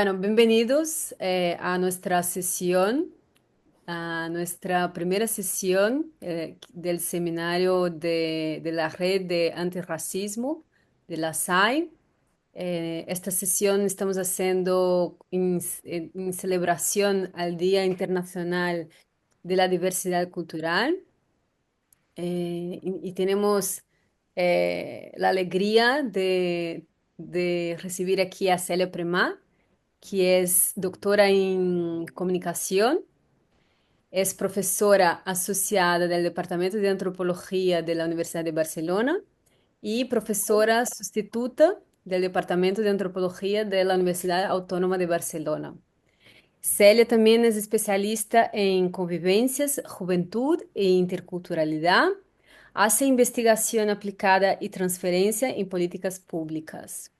Bueno, bienvenidos a nuestra sesión, a nuestra primera sesión del seminario de la Red de Antirracismo de la SAI. Esta sesión estamos haciendo en celebración al Día Internacional de la Diversidad Cultural y tenemos la alegría de recibir aquí a Celia Premá, que es doctora en comunicación, es profesora asociada del Departamento de Antropología de la Universidad de Barcelona y profesora sustituta del Departamento de Antropología de la Universidad Autónoma de Barcelona. Celia también es especialista en convivencias, juventud e interculturalidad. Hace investigación aplicada y transferencia en políticas públicas.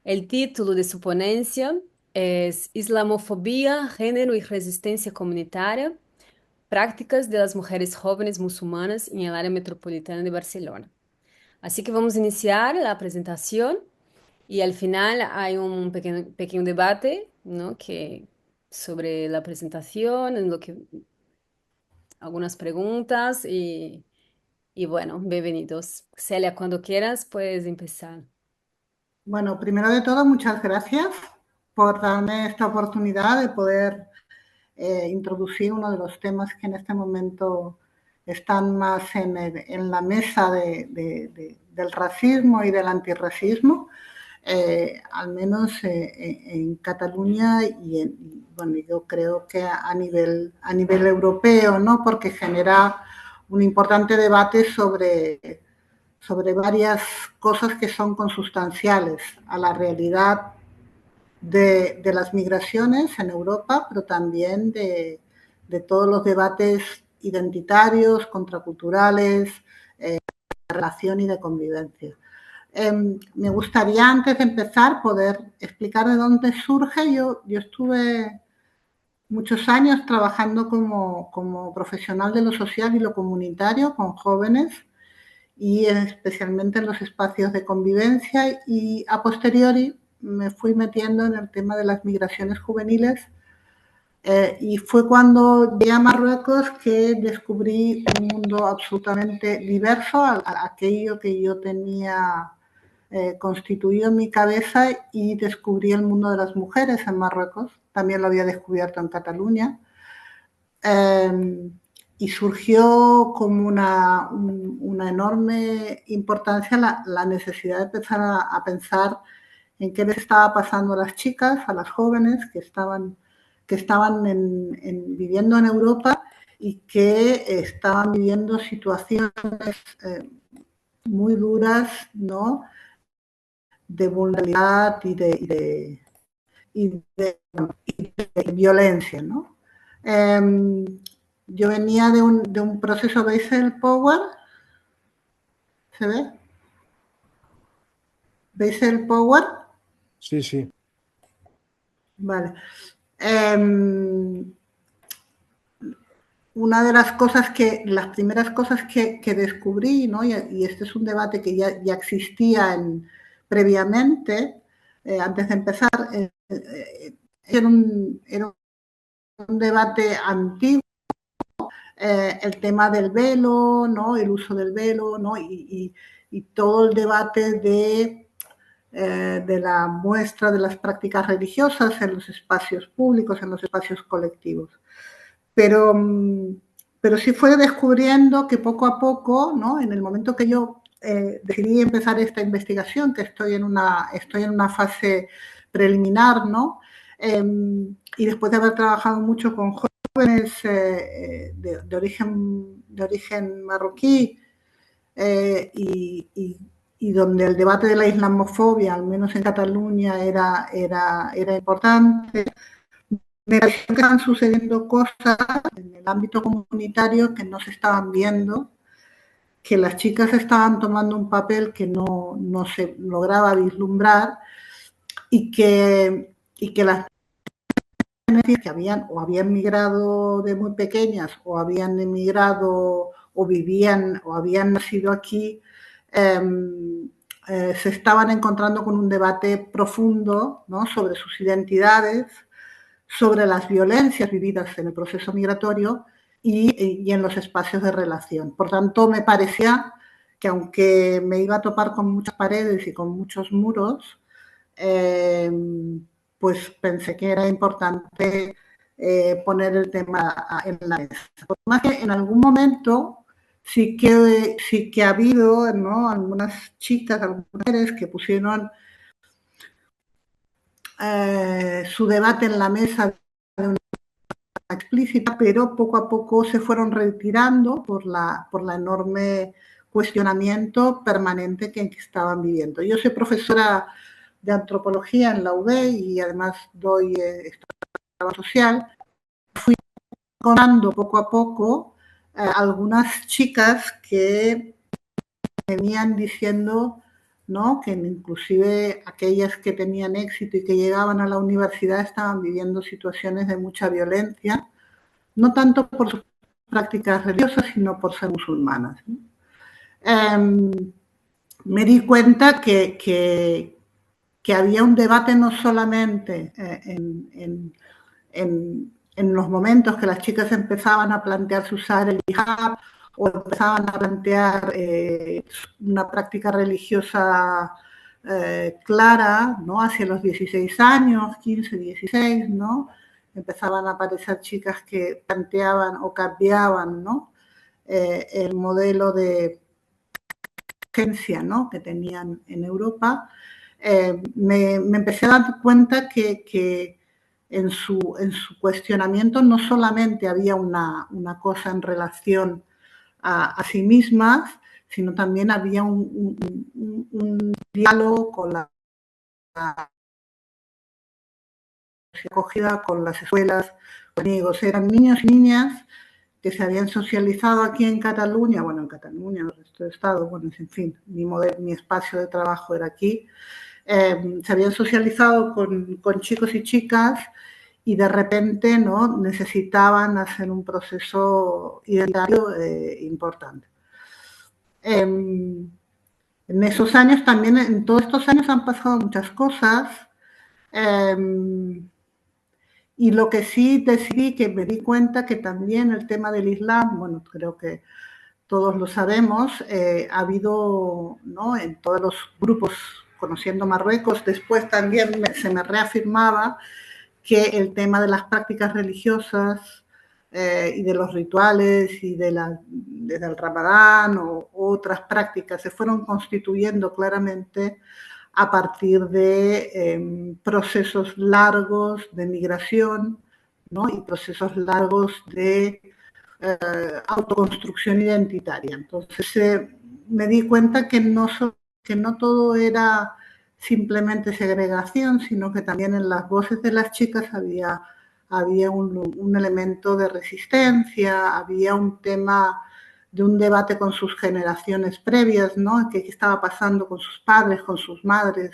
El título de su ponencia es Islamofobia, Género y Resistencia Comunitaria, Prácticas de las Mujeres Jóvenes Musulmanas en el área metropolitana de Barcelona. Así que vamos a iniciar la presentación y al final hay un pequeño debate, ¿no? Sobre la presentación, en lo que algunas preguntas y bueno, bienvenidos. Celia, cuando quieras puedes empezar. Bueno, primero de todo, muchas gracias por darme esta oportunidad de poder introducir uno de los temas que en este momento están más en la mesa del racismo y del antirracismo, al menos en Cataluña bueno, yo creo que a nivel europeo, ¿no? Porque genera un importante debate sobre varias cosas que son consustanciales a la realidad de las migraciones en Europa, pero también de todos los debates identitarios, contraculturales, de relación y de convivencia. Me gustaría, antes de empezar, poder explicar de dónde surge. Yo estuve muchos años trabajando como profesional de lo social y lo comunitario con jóvenes y especialmente en los espacios de convivencia, y a posteriori me fui metiendo en el tema de las migraciones juveniles, y fue cuando llegué a Marruecos que descubrí un mundo absolutamente diverso a aquello que yo tenía constituido en mi cabeza, y descubrí el mundo de las mujeres en Marruecos. También lo había descubierto en Cataluña. Y surgió como una enorme importancia la necesidad de empezar a pensar en qué les estaba pasando a las chicas, a las jóvenes que estaban viviendo en Europa y que estaban viviendo situaciones eh, muy duras, ¿no? De vulnerabilidad y de violencia, ¿no? Eh, yo venía de un proceso Basel Power, ¿se ve? Basel Power, Sí, sí. vale. Eh, una de las primeras cosas que descubrí, ¿no? Y este es un debate que ya existía previamente, antes de empezar, era un debate antiguo, el tema del velo, ¿no? El uso del velo, ¿no? Y todo el debate de la muestra de las prácticas religiosas en los espacios públicos, en los espacios colectivos. Pero, pero sí fue descubriendo que poco a poco, ¿no? En el momento que yo decidí empezar esta investigación, que estoy en una fase preliminar, ¿no? Y después de haber trabajado mucho con jóvenes de origen marroquí, y donde el debate de la islamofobia, al menos en Cataluña, era importante, me pareció que estaban sucediendo cosas en el ámbito comunitario que no se estaban viendo, que las chicas estaban tomando un papel que no se lograba vislumbrar, y que las que habían migrado de muy pequeñas, o habían emigrado, o vivían o habían nacido aquí, se estaban encontrando con un debate profundo, ¿no?, sobre sus identidades, sobre las violencias vividas en el proceso migratorio y en los espacios de relación. Por tanto, me parecía que aunque me iba a topar con muchas paredes y con muchos muros, eh, pues pensé que era importante poner el tema en la mesa. Por más que en algún momento sí que ha habido, ¿no?, algunas chicas, algunas mujeres que pusieron su debate en la mesa de una forma explícita, pero poco a poco se fueron retirando por la enorme cuestionamiento permanente que estaban viviendo. Yo soy profesora de antropología en la UB y además doy trabajo social. Fui encontrando poco a poco algunas chicas que venían diciendo, ¿no?, que inclusive aquellas que tenían éxito y que llegaban a la universidad estaban viviendo situaciones de mucha violencia, no tanto por sus prácticas religiosas, sino por ser musulmanas, ¿no? Me di cuenta que había un debate no solamente en los momentos que las chicas empezaban a plantearse usar el hijab o empezaban a plantear una práctica religiosa clara, ¿no?, hacia los 16 años, 15, 16, ¿no? Empezaban a aparecer chicas que planteaban o cambiaban, ¿no?, el modelo de agencia, ¿no?, que tenían en Europa. Me empecé a dar cuenta que en su cuestionamiento no solamente había una cosa en relación a sí mismas, sino también había un diálogo con la acogida, con las escuelas, con amigos. Eran niños y niñas que se habían socializado aquí en Cataluña, bueno, en Cataluña, en el resto del Estado, bueno, en fin, mi espacio de trabajo era aquí. Se habían socializado con chicos y chicas y de repente, ¿no?, necesitaban hacer un proceso identitario importante. En esos años también, en todos estos años han pasado muchas cosas, y lo que sí decidí, que me di cuenta que también el tema del Islam, bueno, creo que todos lo sabemos, ha habido, ¿no?, en todos los grupos Conociendo Marruecos, después también se me reafirmaba que el tema de las prácticas religiosas y de los rituales y desde el Ramadán o otras prácticas se fueron constituyendo claramente a partir de procesos largos de migración, ¿no?, y procesos largos de autoconstrucción identitaria. Entonces me di cuenta que no todo era simplemente segregación, sino que también en las voces de las chicas había un elemento de resistencia, había un tema de un debate con sus generaciones previas, ¿no?, qué estaba pasando con sus padres, con sus madres,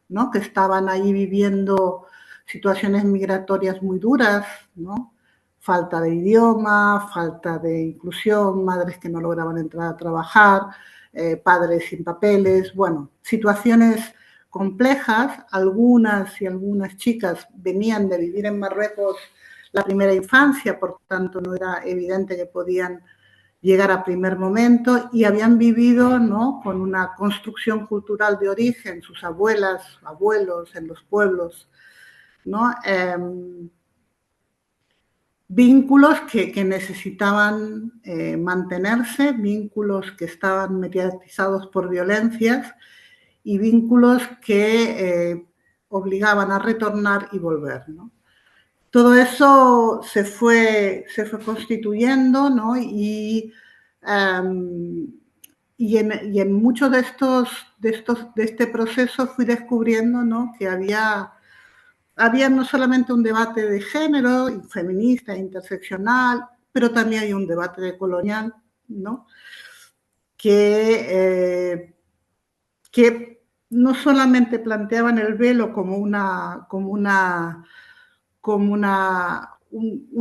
¿no?, que estaban ahí viviendo situaciones migratorias muy duras, ¿no?, falta de idioma, falta de inclusión, madres que no lograban entrar a trabajar, padres sin papeles, bueno, situaciones complejas. Algunas chicas venían de vivir en Marruecos la primera infancia, por tanto no era evidente que podían llegar a primer momento y habían vivido, ¿no?, con una construcción cultural de origen, sus abuelas, abuelos en los pueblos, ¿no? Vínculos que necesitaban mantenerse, vínculos que estaban mediatizados por violencias y vínculos que obligaban a retornar y volver, ¿no? Todo eso se fue constituyendo, ¿no? Y en muchos de este proceso fui descubriendo, ¿no?, que había no solamente un debate de género, feminista, interseccional, pero también hay un debate de colonial, ¿no?, que no solamente planteaban el velo como una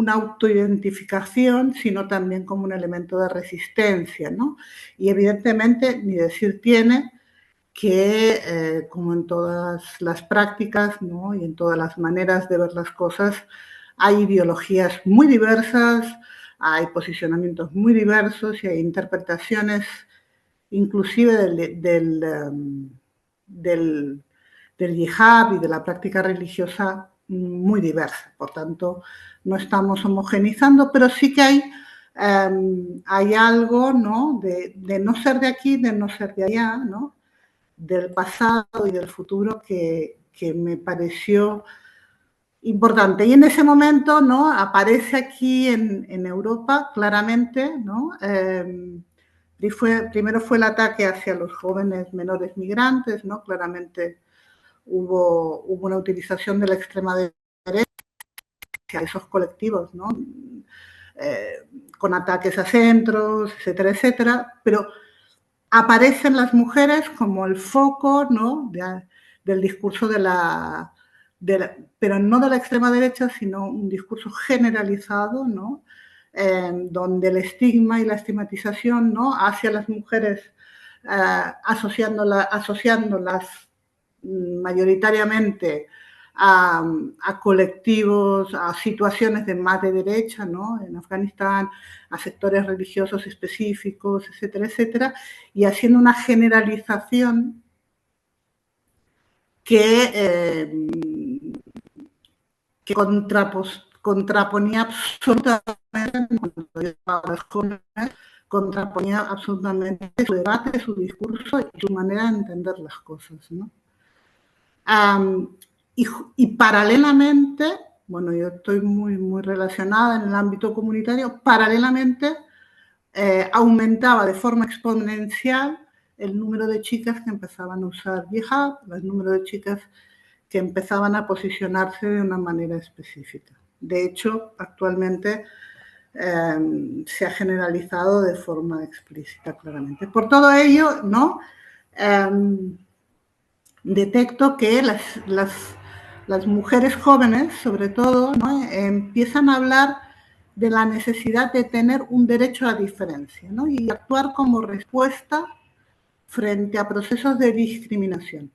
autoidentificación, sino también como un elemento de resistencia, ¿no? Y evidentemente, ni decir tiene que, como en todas las prácticas, ¿no? Y en todas las maneras de ver las cosas, hay ideologías muy diversas, hay posicionamientos muy diversos y hay interpretaciones inclusive del, del yihad y de la práctica religiosa muy diversa. Por tanto, no estamos homogenizando, pero sí que hay algo, ¿no? De no ser de aquí, de no ser de allá, ¿no? Del pasado y del futuro que me pareció importante. Y en ese momento, ¿no? Aparece aquí en Europa claramente, ¿no? Primero fue el ataque hacia los jóvenes menores migrantes, ¿no? Claramente hubo una utilización de la extrema derecha hacia esos colectivos, ¿no? Eh, con ataques a centros, etcétera, etcétera, pero aparecen las mujeres como el foco, ¿no? Del discurso pero no de la extrema derecha, sino un discurso generalizado, ¿no? Donde el estigma y la estigmatización, ¿no? Hacia las mujeres, asociándolas mayoritariamente a colectivos, a situaciones de más de derecha, ¿no? En Afganistán, a sectores religiosos específicos, etcétera, etcétera, y haciendo una generalización que, que contraponía absolutamente, contraponía absolutamente su debate, su discurso y su manera de entender las cosas, ¿no? Um, y paralelamente, bueno, yo estoy muy relacionada en el ámbito comunitario, paralelamente aumentaba de forma exponencial el número de chicas que empezaban a usar hijab, el número de chicas que empezaban a posicionarse de una manera específica. De hecho, actualmente se ha generalizado de forma explícita, claramente. Por todo ello, ¿no? Detecto que las mujeres jóvenes, sobre todo, ¿no? Empiezan a hablar de la necesidad de tener un derecho a la diferencia, ¿no? Y actuar como respuesta frente a procesos de discriminación.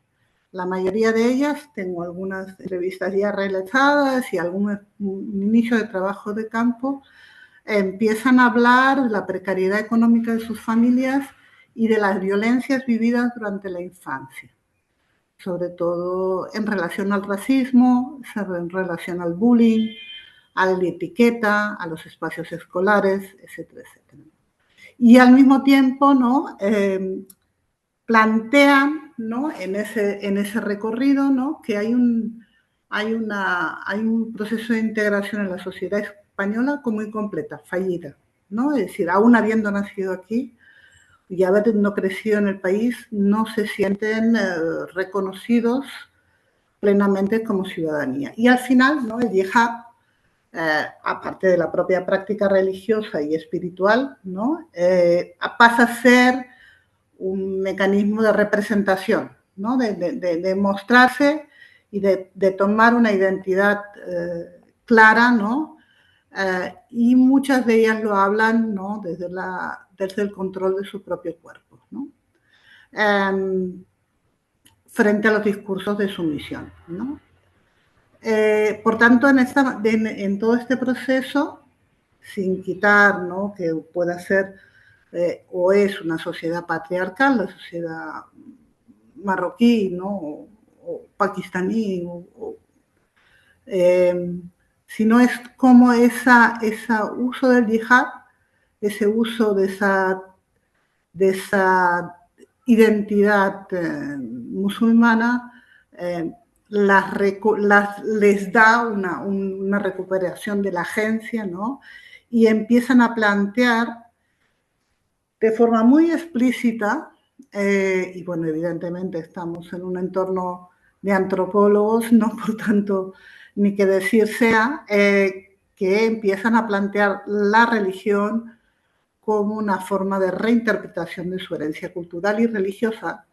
La mayoría de ellas, tengo algunas entrevistas ya realizadas y algún inicio de trabajo de campo, empiezan a hablar de la precariedad económica de sus familias y de las violencias vividas durante la infancia, sobre todo en relación al racismo, en relación al bullying, a la etiqueta, a los espacios escolares, etcétera, etcétera. Y al mismo tiempo, ¿no? Plantean, ¿no? En ese recorrido, ¿no? Que hay un proceso de integración en la sociedad española como incompleta, fallida, ¿no? Es decir, aún habiendo nacido aquí y habiendo crecido en el país, no se sienten reconocidos plenamente como ciudadanía. Y al final, ¿no? El yihad, aparte de la propia práctica religiosa y espiritual, ¿no? Pasa a ser un mecanismo de representación, ¿no? De mostrarse y de tomar una identidad clara, ¿no? Y muchas de ellas lo hablan, ¿no? Desde el control de su propio cuerpo, ¿no? Frente a los discursos de sumisión, ¿no? Por tanto, en todo este proceso, sin quitar, ¿no? Que pueda ser o es una sociedad patriarcal, la sociedad marroquí, ¿no? O pakistaní, sino es como ese uso del yihad, ese uso de esa identidad musulmana, les da una recuperación de la agencia, ¿no? Y empiezan a plantear de forma muy explícita, y bueno, evidentemente estamos en un entorno de antropólogos, no por tanto ni que decir sea, que empiezan a plantear la religión como una forma de reinterpretación de su herencia cultural y religiosa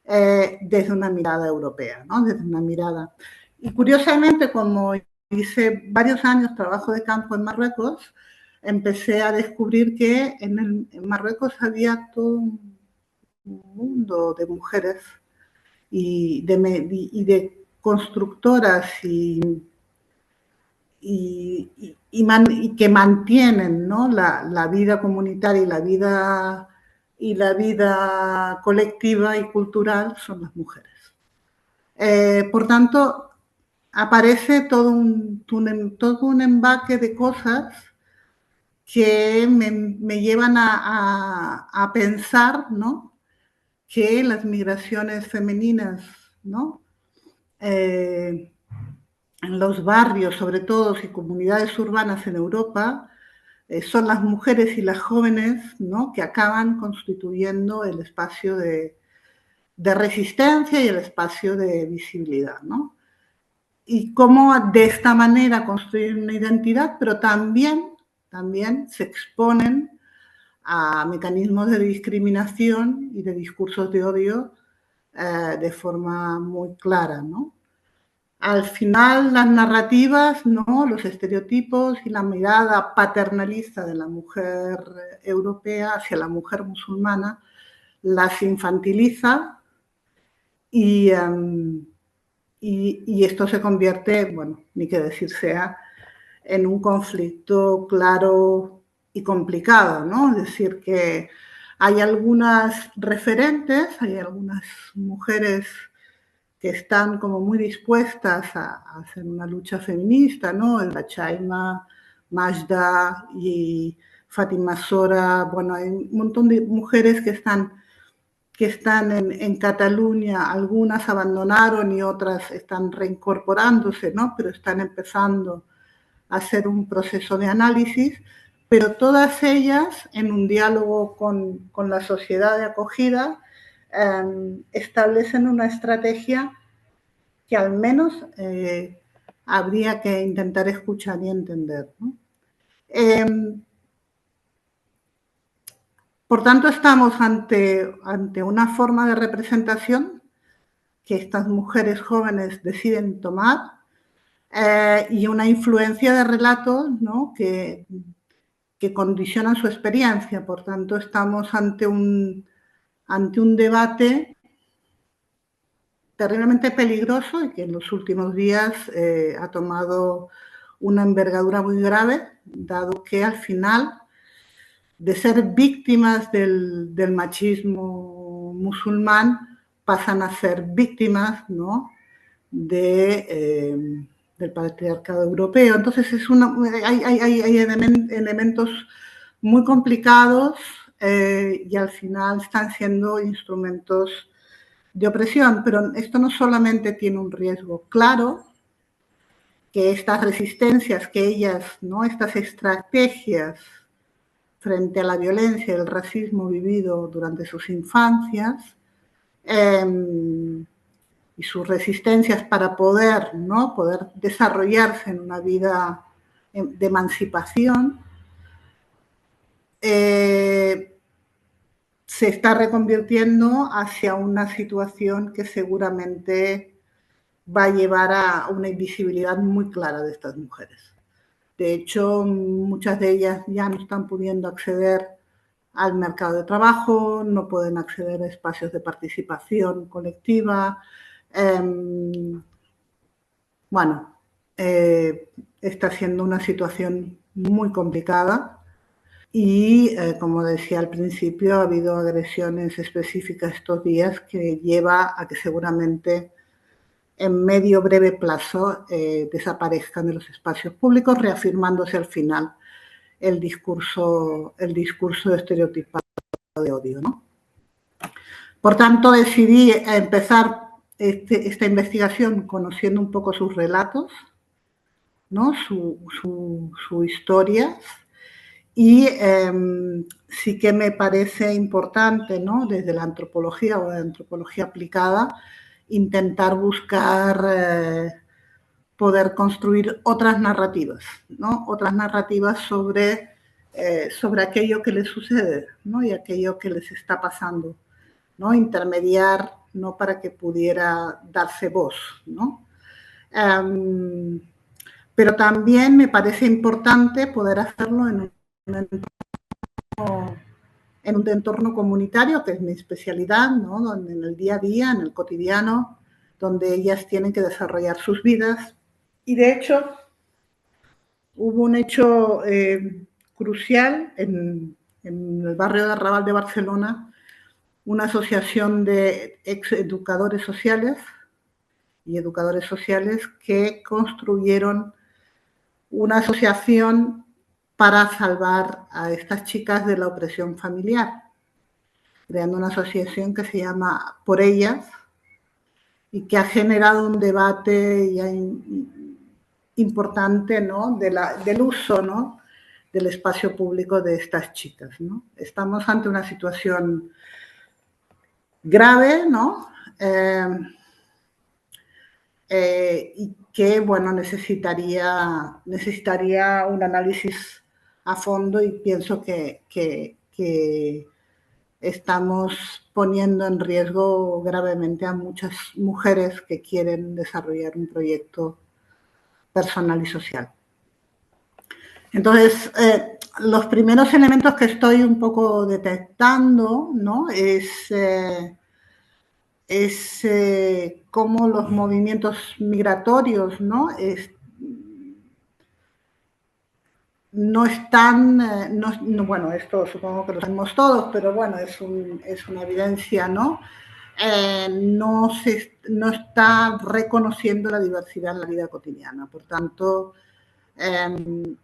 desde una mirada europea, ¿no? Desde una mirada. Y curiosamente, como hice varios años trabajo de campo en Marruecos, empecé a descubrir que en Marruecos había todo un mundo de mujeres y de constructoras y que mantienen, ¿no?, la vida comunitaria y la vida colectiva y cultural son las mujeres. Por tanto, aparece todo un embaque de cosas que me llevan a pensar, ¿no?, que las migraciones femeninas, ¿no?, eh, en los barrios, sobre todo, y comunidades urbanas en Europa, son las mujeres y las jóvenes, ¿no?, que acaban constituyendo el espacio de resistencia y el espacio de visibilidad, ¿no? Y cómo de esta manera construyen una identidad, pero también se exponen a mecanismos de discriminación y de discursos de odio de forma muy clara, ¿no? Al final, las narrativas, ¿no?, los estereotipos y la mirada paternalista de la mujer europea hacia la mujer musulmana las infantiliza y, y esto se convierte, bueno, ni que decir sea, en un conflicto claro y complicado, ¿no? Es decir, que hay algunas referentes, hay algunas mujeres que están como muy dispuestas a hacer una lucha feminista, ¿no? La Chaima, Majda y Fátima Sora, bueno, hay un montón de mujeres que están en Cataluña, algunas abandonaron y otras están reincorporándose, ¿no?, pero están empezando a hacer un proceso de análisis, pero todas ellas en un diálogo con la sociedad de acogida establecen una estrategia que al menos habría que intentar escuchar y entender, ¿no? Por tanto, estamos ante una forma de representación que estas mujeres jóvenes deciden tomar y una influencia de relatos, ¿no?, que condicionan su experiencia. Por tanto, estamos ante un debate terriblemente peligroso y que en los últimos días ha tomado una envergadura muy grave, dado que al final, de ser víctimas del machismo musulmán, pasan a ser víctimas, ¿no?, del patriarcado europeo. Entonces hay elementos muy complicados y al final están siendo instrumentos de opresión, pero esto no solamente tiene un riesgo claro, que estas resistencias que ellas, ¿no?, estas estrategias frente a la violencia y el racismo vivido durante sus infancias y sus resistencias para poder desarrollarse en una vida de emancipación, se está reconvirtiendo hacia una situación que seguramente va a llevar a una invisibilidad muy clara de estas mujeres. De hecho, muchas de ellas ya no están pudiendo acceder al mercado de trabajo, no pueden acceder a espacios de participación colectiva. Bueno, está siendo una situación muy complicada y, como decía al principio, ha habido agresiones específicas estos días que lleva a que seguramente en medio breve plazo desaparezcan de los espacios públicos, reafirmándose al final el discurso estereotipado de odio, ¿no? Por tanto, decidí empezar esta investigación conociendo un poco sus relatos, ¿no?, su historia, y sí que me parece importante, ¿no?, desde la antropología o la antropología aplicada, intentar buscar poder construir otras narrativas, ¿no?, otras narrativas sobre aquello que les sucede, ¿no?, y aquello que les está pasando, ¿no?, intermediar, ¿no?, para que pudiera darse voz, ¿no? Pero también me parece importante poder hacerlo en un entorno en un entorno comunitario, que es mi especialidad, ¿no? Donde en el día a día, en el cotidiano, donde ellas tienen que desarrollar sus vidas. Y de hecho, hubo un hecho crucial en el barrio de Arrabal de Barcelona, una asociación de ex educadores sociales y educadores sociales que construyeron una asociación para salvar a estas chicas de la opresión familiar, creando una asociación que se llama Por Ellas y que ha generado un debate ya importante, ¿no? Del uso, ¿no? Del espacio público de estas chicas, ¿no? Estamos ante una situación grave, ¿no? Y que, bueno, necesitaría un análisis a fondo y pienso que estamos poniendo en riesgo gravemente a muchas mujeres que quieren desarrollar un proyecto personal y social. Entonces, los primeros elementos que estoy un poco detectando, ¿no? Es cómo los movimientos migratorios, ¿no? No están, bueno, esto supongo que lo sabemos todos, pero bueno, es una evidencia, ¿no? No está reconociendo la diversidad en la vida cotidiana. Por tanto,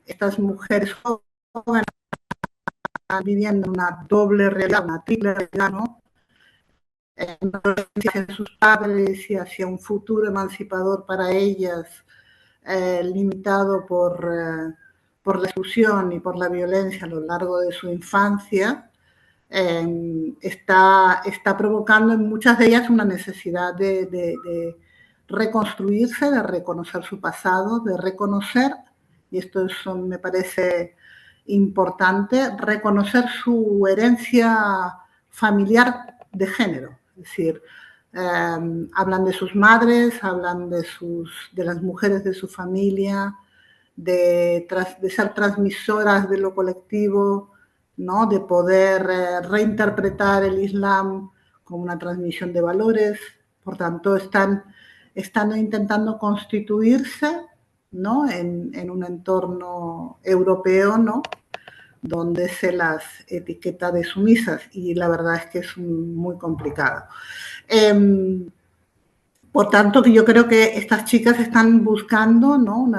estas mujeres jóvenes están viviendo una doble realidad, una triple realidad, ¿no? Hacia sus padres y hacia un futuro emancipador para ellas, limitado por la exclusión y por la violencia a lo largo de su infancia, está provocando en muchas de ellas una necesidad de reconstruirse, de reconocer su pasado, de reconocer, y esto me parece importante, reconocer su herencia familiar de género. Es decir, hablan de sus madres, hablan de las mujeres de su familia, de ser transmisoras de lo colectivo, ¿no? De poder reinterpretar el Islam como una transmisión de valores. Por tanto, están intentando constituirse, ¿no? en un entorno europeo, ¿no? Donde se las etiqueta de sumisas, y la verdad es que es muy complicado. Por tanto, yo creo que estas chicas están buscando, ¿no?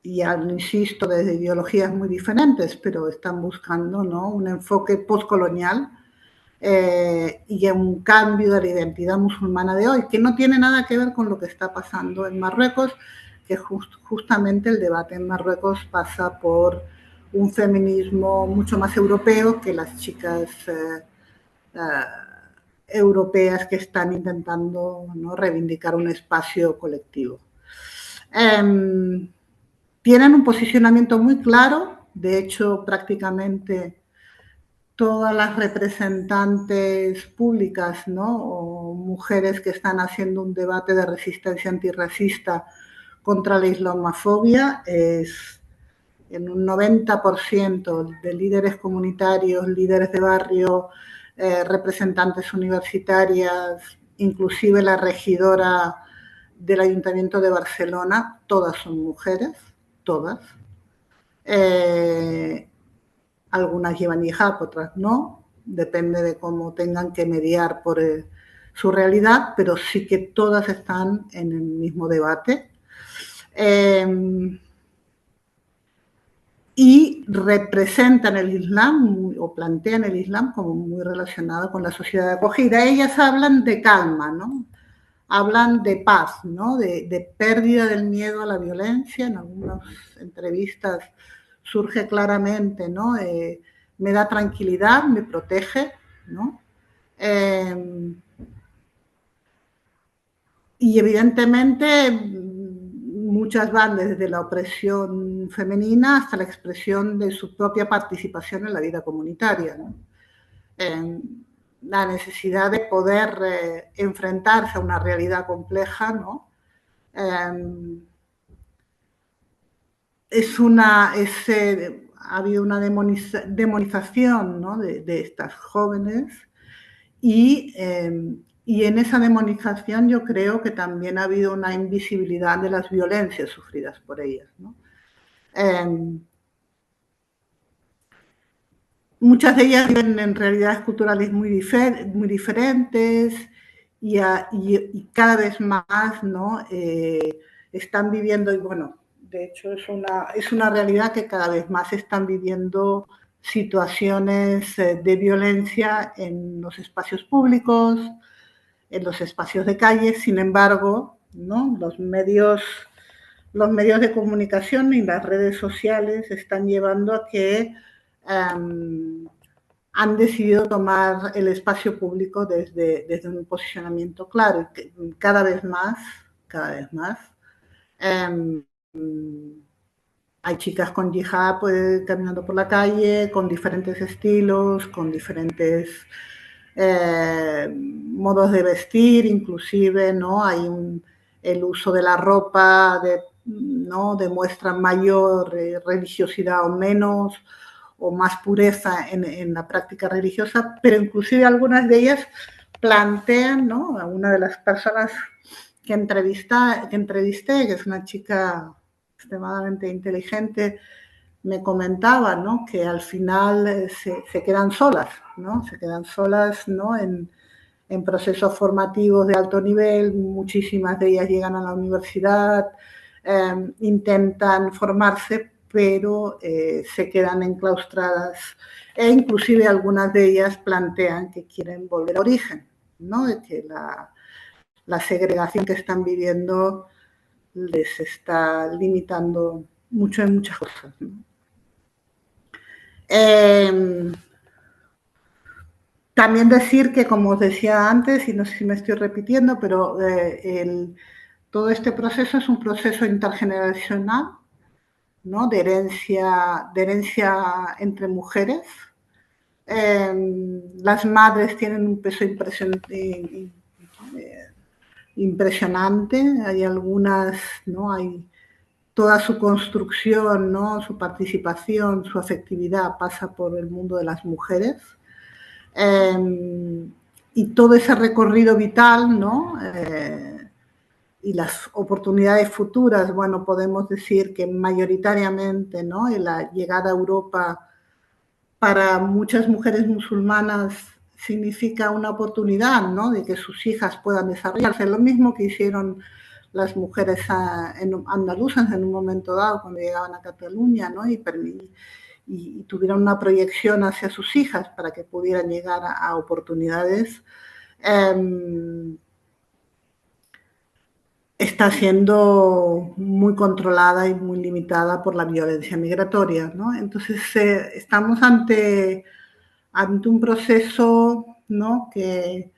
Ya lo insisto, desde ideologías muy diferentes, pero están buscando, ¿no? Un enfoque postcolonial y un cambio de la identidad musulmana de hoy, que no tiene nada que ver con lo que está pasando en Marruecos, que justamente el debate en Marruecos pasa por un feminismo mucho más europeo que las chicas europeas que están intentando, ¿no? reivindicar un espacio colectivo. Tienen un posicionamiento muy claro, de hecho prácticamente todas las representantes públicas, ¿no? o mujeres que están haciendo un debate de resistencia antirracista contra la islamofobia, es en un 90% de líderes comunitarios, líderes de barrio, representantes universitarias, inclusive la regidora del Ayuntamiento de Barcelona, todas son mujeres, todas. Algunas llevan hijab, otras no, depende de cómo tengan que mediar por su realidad, pero sí que todas están en el mismo debate. Y representan el Islam o plantean el Islam como muy relacionado con la sociedad de acogida. Ellas hablan de calma, ¿no? Hablan de paz, ¿no? De pérdida del miedo a la violencia. En algunas entrevistas surge claramente, ¿no? Me da tranquilidad, me protege, ¿no? Y evidentemente muchas van desde la opresión femenina hasta la expresión de su propia participación en la vida comunitaria, ¿no? La necesidad de poder enfrentarse a una realidad compleja, ¿no? ha habido una demonización, ¿no? de estas jóvenes y en esa demonización yo creo que también ha habido una invisibilidad de las violencias sufridas por ellas, ¿no? Eh, Muchas de ellas viven en realidades culturales muy diferentes y cada vez más, ¿no? Están viviendo, y bueno, de hecho es una realidad que cada vez más están viviendo situaciones de violencia en los espacios públicos, en los espacios de calle. Sin embargo, ¿no? Los medios de comunicación y las redes sociales están llevando a que han decidido tomar el espacio público desde un posicionamiento claro. Y cada vez más, eh, hay chicas con yihad pues, caminando por la calle, con diferentes estilos, con diferentes modos de vestir, inclusive, ¿no? El uso de la ropa, ¿no? Demuestra mayor religiosidad o menos, o más pureza en la práctica religiosa, pero inclusive algunas de ellas plantean, ¿no? A una de las personas que entrevisté, que es una chica extremadamente inteligente, me comentaba, ¿no? Que al final se quedan solas, ¿no? Se quedan solas, ¿no? En procesos formativos de alto nivel, muchísimas de ellas llegan a la universidad, intentan formarse, pero se quedan enclaustradas e inclusive algunas de ellas plantean que quieren volver a origen, ¿no? De que la segregación que están viviendo les está limitando mucho en muchas cosas, ¿no? Eh, También decir que, como os decía antes, y no sé si me estoy repitiendo, pero todo este proceso es un proceso intergeneracional, ¿no? De herencia entre mujeres. Las madres tienen un peso impresionante. Hay algunas, ¿no? Hay toda su construcción, ¿no? Su participación, su afectividad pasa por el mundo de las mujeres. Eh, y todo ese recorrido vital, ¿no? Y las oportunidades futuras, bueno, podemos decir que mayoritariamente, ¿no? En la llegada a Europa para muchas mujeres musulmanas significa una oportunidad, ¿no? De que sus hijas puedan desarrollarse, lo mismo que hicieron las mujeres andaluzas en un momento dado cuando llegaban a Cataluña, ¿no? Y tuvieron una proyección hacia sus hijas para que pudieran llegar a oportunidades. Está siendo muy controlada y muy limitada por la violencia migratoria, ¿no? Entonces estamos ante un proceso, ¿no? Que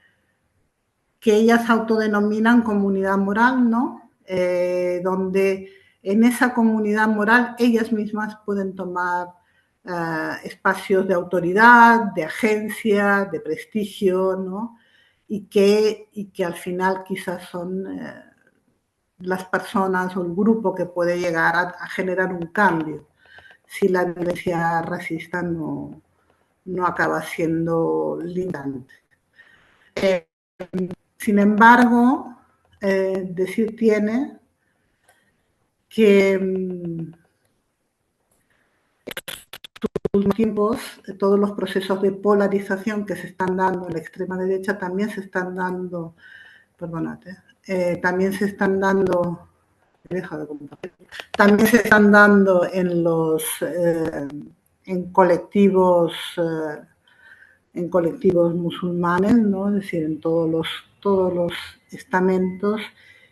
ellas autodenominan comunidad moral, ¿no? Donde en esa comunidad moral ellas mismas pueden tomar espacios de autoridad, de agencia, de prestigio, ¿no? Y que al final quizás son las personas o el grupo que puede llegar a generar un cambio si la violencia racista no acaba siendo limitante. Eh, Sin embargo, decir tiene que en los tiempos todos los procesos de polarización que se están dando en la extrema derecha también se están dando, perdónate, también se están dando, deja de comentar, también se están dando en colectivos musulmanes, ¿no? Es decir, en todos los estamentos,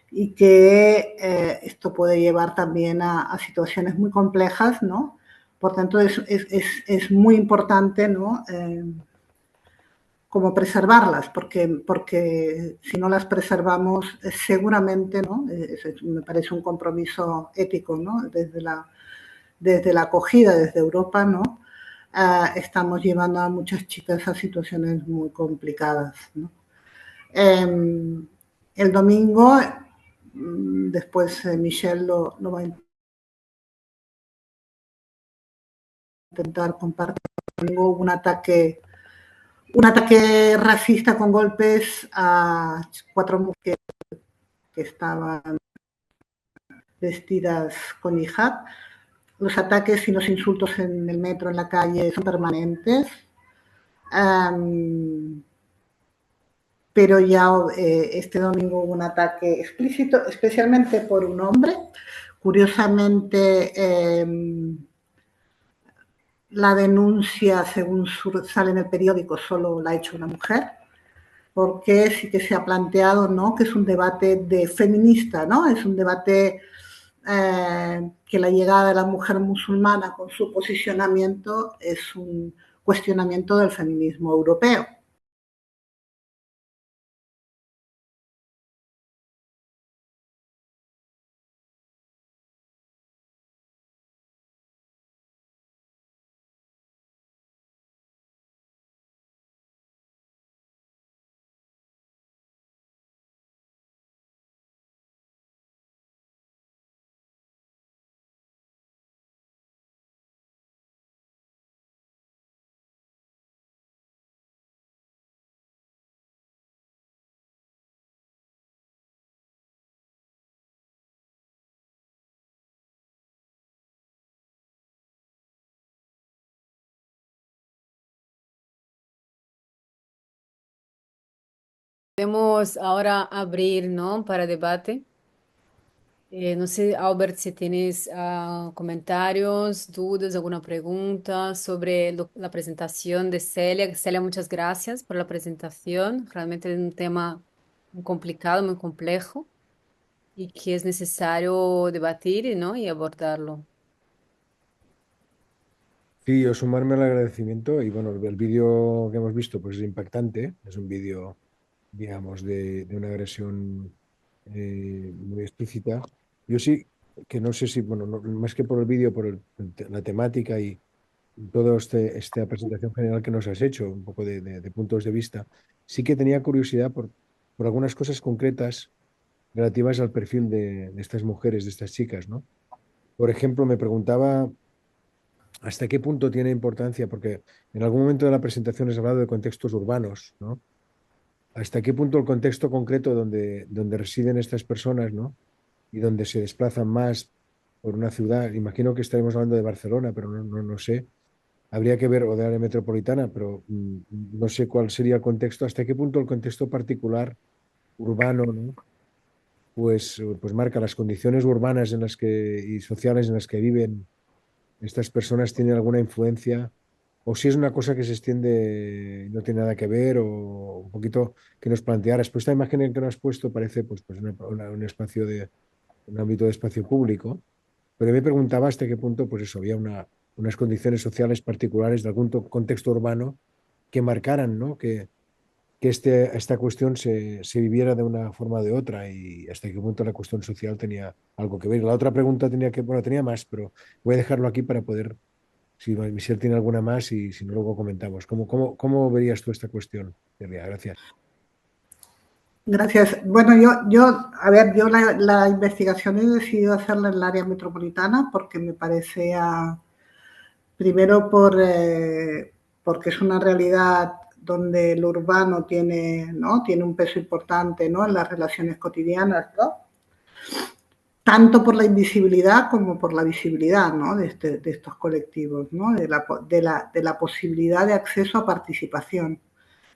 y que esto puede llevar también a situaciones muy complejas, ¿no? Por tanto, es muy importante, ¿no? Como preservarlas, porque si no las preservamos, seguramente, ¿no? Me parece un compromiso ético, ¿no? Desde la acogida, desde Europa, ¿no? Estamos llevando a muchas chicas a situaciones muy complicadas, ¿no? El domingo, después Michelle lo va a intentar compartir. Hubo un ataque racista con golpes a 4 mujeres que estaban vestidas con hijab. Los ataques y los insultos en el metro, en la calle, son permanentes. Pero ya este domingo hubo un ataque explícito, especialmente por un hombre. Curiosamente, la denuncia, según sale en el periódico, solo la ha hecho una mujer, porque sí que se ha planteado, ¿no?, que es un debate de feminista, ¿no? Es un debate que la llegada de la mujer musulmana con su posicionamiento es un cuestionamiento del feminismo europeo. Podemos ahora abrir, ¿no? Para debate. No sé, Albert, si tienes comentarios, dudas, alguna pregunta sobre la presentación de Celia. Celia, muchas gracias por la presentación. Realmente es un tema muy complicado, muy complejo y que es necesario debatir, ¿no? Y abordarlo. Sí, yo sumarme al agradecimiento y bueno, el vídeo que hemos visto pues es impactante, es un vídeo, digamos, de una agresión muy explícita. Yo sí que no sé si, bueno, más que por el vídeo, por la temática y toda esta presentación general que nos has hecho, un poco de puntos de vista, sí que tenía curiosidad por algunas cosas concretas relativas al perfil de estas mujeres, de estas chicas, ¿no? Por ejemplo, me preguntaba hasta qué punto tiene importancia, porque en algún momento de la presentación has hablado de contextos urbanos, ¿no? Hasta qué punto el contexto concreto donde residen estas personas, ¿no? Y donde se desplazan más por una ciudad, imagino que estaremos hablando de Barcelona, pero no sé, habría que ver, o de área metropolitana, pero no sé cuál sería el contexto, hasta qué punto el contexto particular urbano, ¿no? Pues marca las condiciones urbanas en las y sociales en las que viven estas personas, tienen alguna influencia, o si es una cosa que se extiende y no tiene nada que ver, o un poquito que nos plantearas. Pues esta imagen que nos has puesto parece pues un espacio un ámbito de espacio público, pero me preguntaba hasta qué punto, pues eso, había unas condiciones sociales particulares de algún contexto urbano que marcaran, ¿no? Que esta cuestión se viviera de una forma o de otra y hasta qué punto la cuestión social tenía algo que ver. La otra pregunta bueno, tenía más, pero voy a dejarlo aquí para poder, si Michelle tiene alguna más y si no, luego comentamos. ¿Cómo verías tú esta cuestión, Celia? Gracias. Gracias. Bueno, a ver, yo la investigación he decidido hacerla en el área metropolitana porque me parece, primero porque es una realidad donde el urbano tiene, ¿no?, tiene un peso importante, ¿no?, en las relaciones cotidianas, ¿no?, tanto por la invisibilidad como por la visibilidad, ¿no?, de estos colectivos, ¿no?, de la posibilidad de acceso a participación,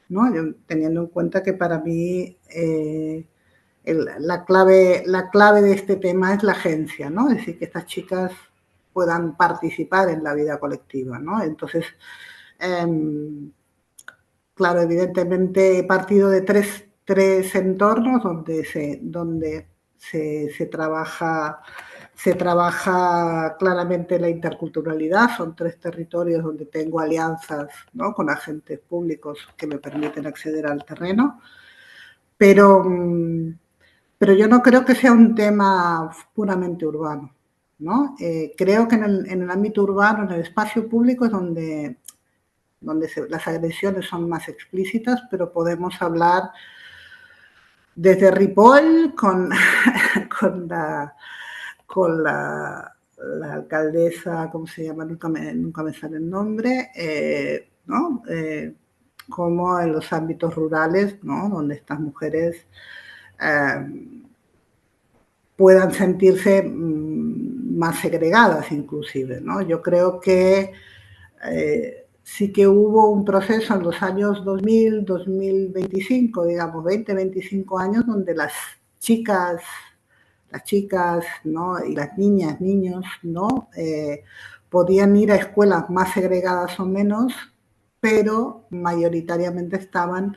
¿no?, teniendo en cuenta que para mí la clave de este tema es la agencia, ¿no? Es decir, que estas chicas puedan participar en la vida colectiva, ¿no? Entonces, claro, evidentemente he partido de tres entornos donde se trabaja claramente la interculturalidad. Son 3 territorios donde tengo alianzas, ¿no?, con agentes públicos que me permiten acceder al terreno, pero yo no creo que sea un tema puramente urbano, ¿no? Creo que en el ámbito urbano, en el espacio público, es donde las agresiones son más explícitas, pero podemos hablar desde Ripoll con, con, la, la alcaldesa, ¿cómo se llama? Nunca me sale el nombre, ¿no? Como en los ámbitos rurales, ¿no? Donde estas mujeres puedan sentirse más segregadas inclusive, ¿no? Yo creo que sí que hubo un proceso en los años 2000, 2025, digamos, 20, 25 años, donde chicas, las chicas, ¿no? Y las niñas, niños, ¿no? Podían ir a escuelas más segregadas o menos, pero mayoritariamente estaban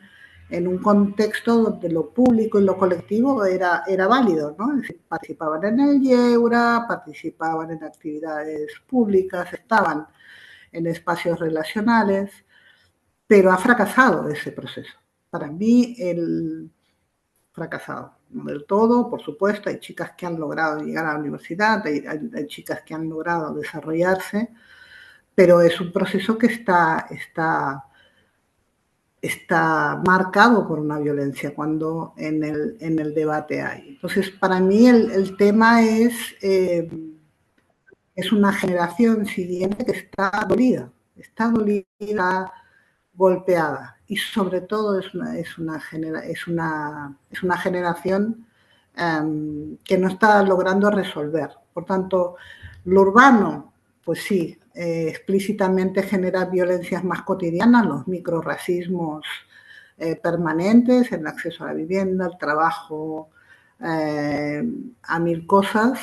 en un contexto donde lo público y lo colectivo era válido, ¿no? Es decir, participaban en el Yeura, participaban en actividades públicas, estaban en espacios relacionales, pero ha fracasado ese proceso. Para mí, el fracasado. No del todo, por supuesto, hay chicas que han logrado llegar a la universidad, hay chicas que han logrado desarrollarse, pero es un proceso que está marcado por una violencia cuando en el debate hay. Entonces, para mí el tema es una generación siguiente que está dolida, golpeada y sobre todo es una generación que no está logrando resolver. Por tanto, lo urbano, pues sí, explícitamente genera violencias más cotidianas, los microrracismos permanentes, el acceso a la vivienda, al trabajo, a mil cosas,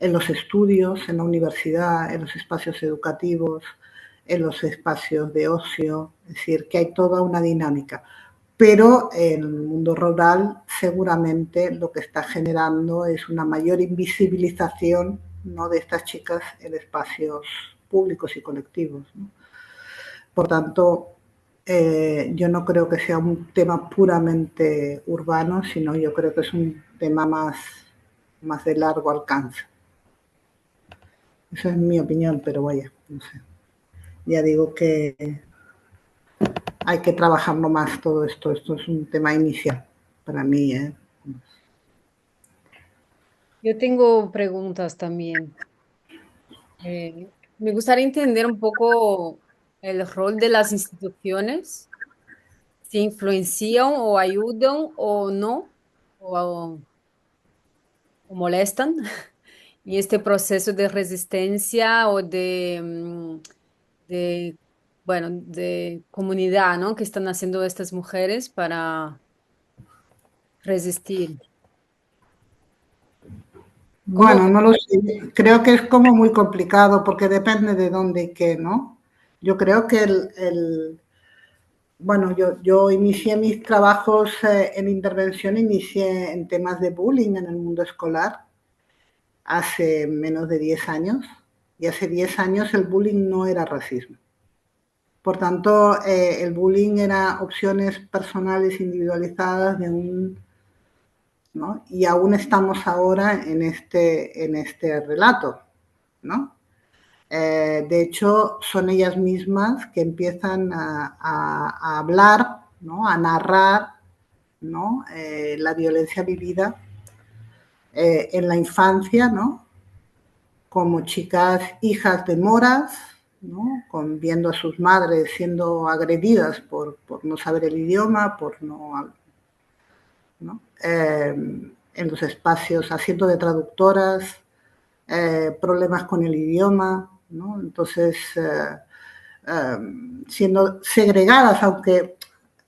en los estudios, en la universidad, en los espacios educativos, en los espacios de ocio, es decir, que hay toda una dinámica. Pero en el mundo rural seguramente lo que está generando es una mayor invisibilización, ¿no? De estas chicas en espacios públicos y colectivos, ¿no? Por tanto, yo no creo que sea un tema puramente urbano, sino yo creo que es un tema más de largo alcance. Esa es mi opinión, pero vaya, no sé. Ya digo que hay que trabajarlo más todo esto. Esto es un tema inicial para mí, ¿eh? Yo tengo preguntas también. Me gustaría entender un poco el rol de las instituciones, si influencian o ayudan o no, o, o molestan en este proceso de resistencia o de, bueno, de comunidad, ¿no? Que están haciendo estas mujeres para resistir. ¿Cómo? Bueno, no lo sé. Creo que es como muy complicado porque depende de dónde y qué, ¿no? Yo creo que bueno, yo inicié mis trabajos en intervención, inicié en temas de bullying en el mundo escolar hace menos de 10 años y hace 10 años el bullying no era racismo. Por tanto, el bullying era opciones personales individualizadas de un, ¿no? Y aún estamos ahora en este relato, ¿no? De hecho, son ellas mismas que empiezan a hablar, ¿no? A narrar, ¿no? La violencia vivida en la infancia, ¿no? Como chicas hijas de moras, ¿no? Viendo a sus madres siendo agredidas por no saber el idioma, por ¿no? En los espacios haciendo de traductoras, problemas con el idioma, ¿no? Entonces, siendo segregadas, aunque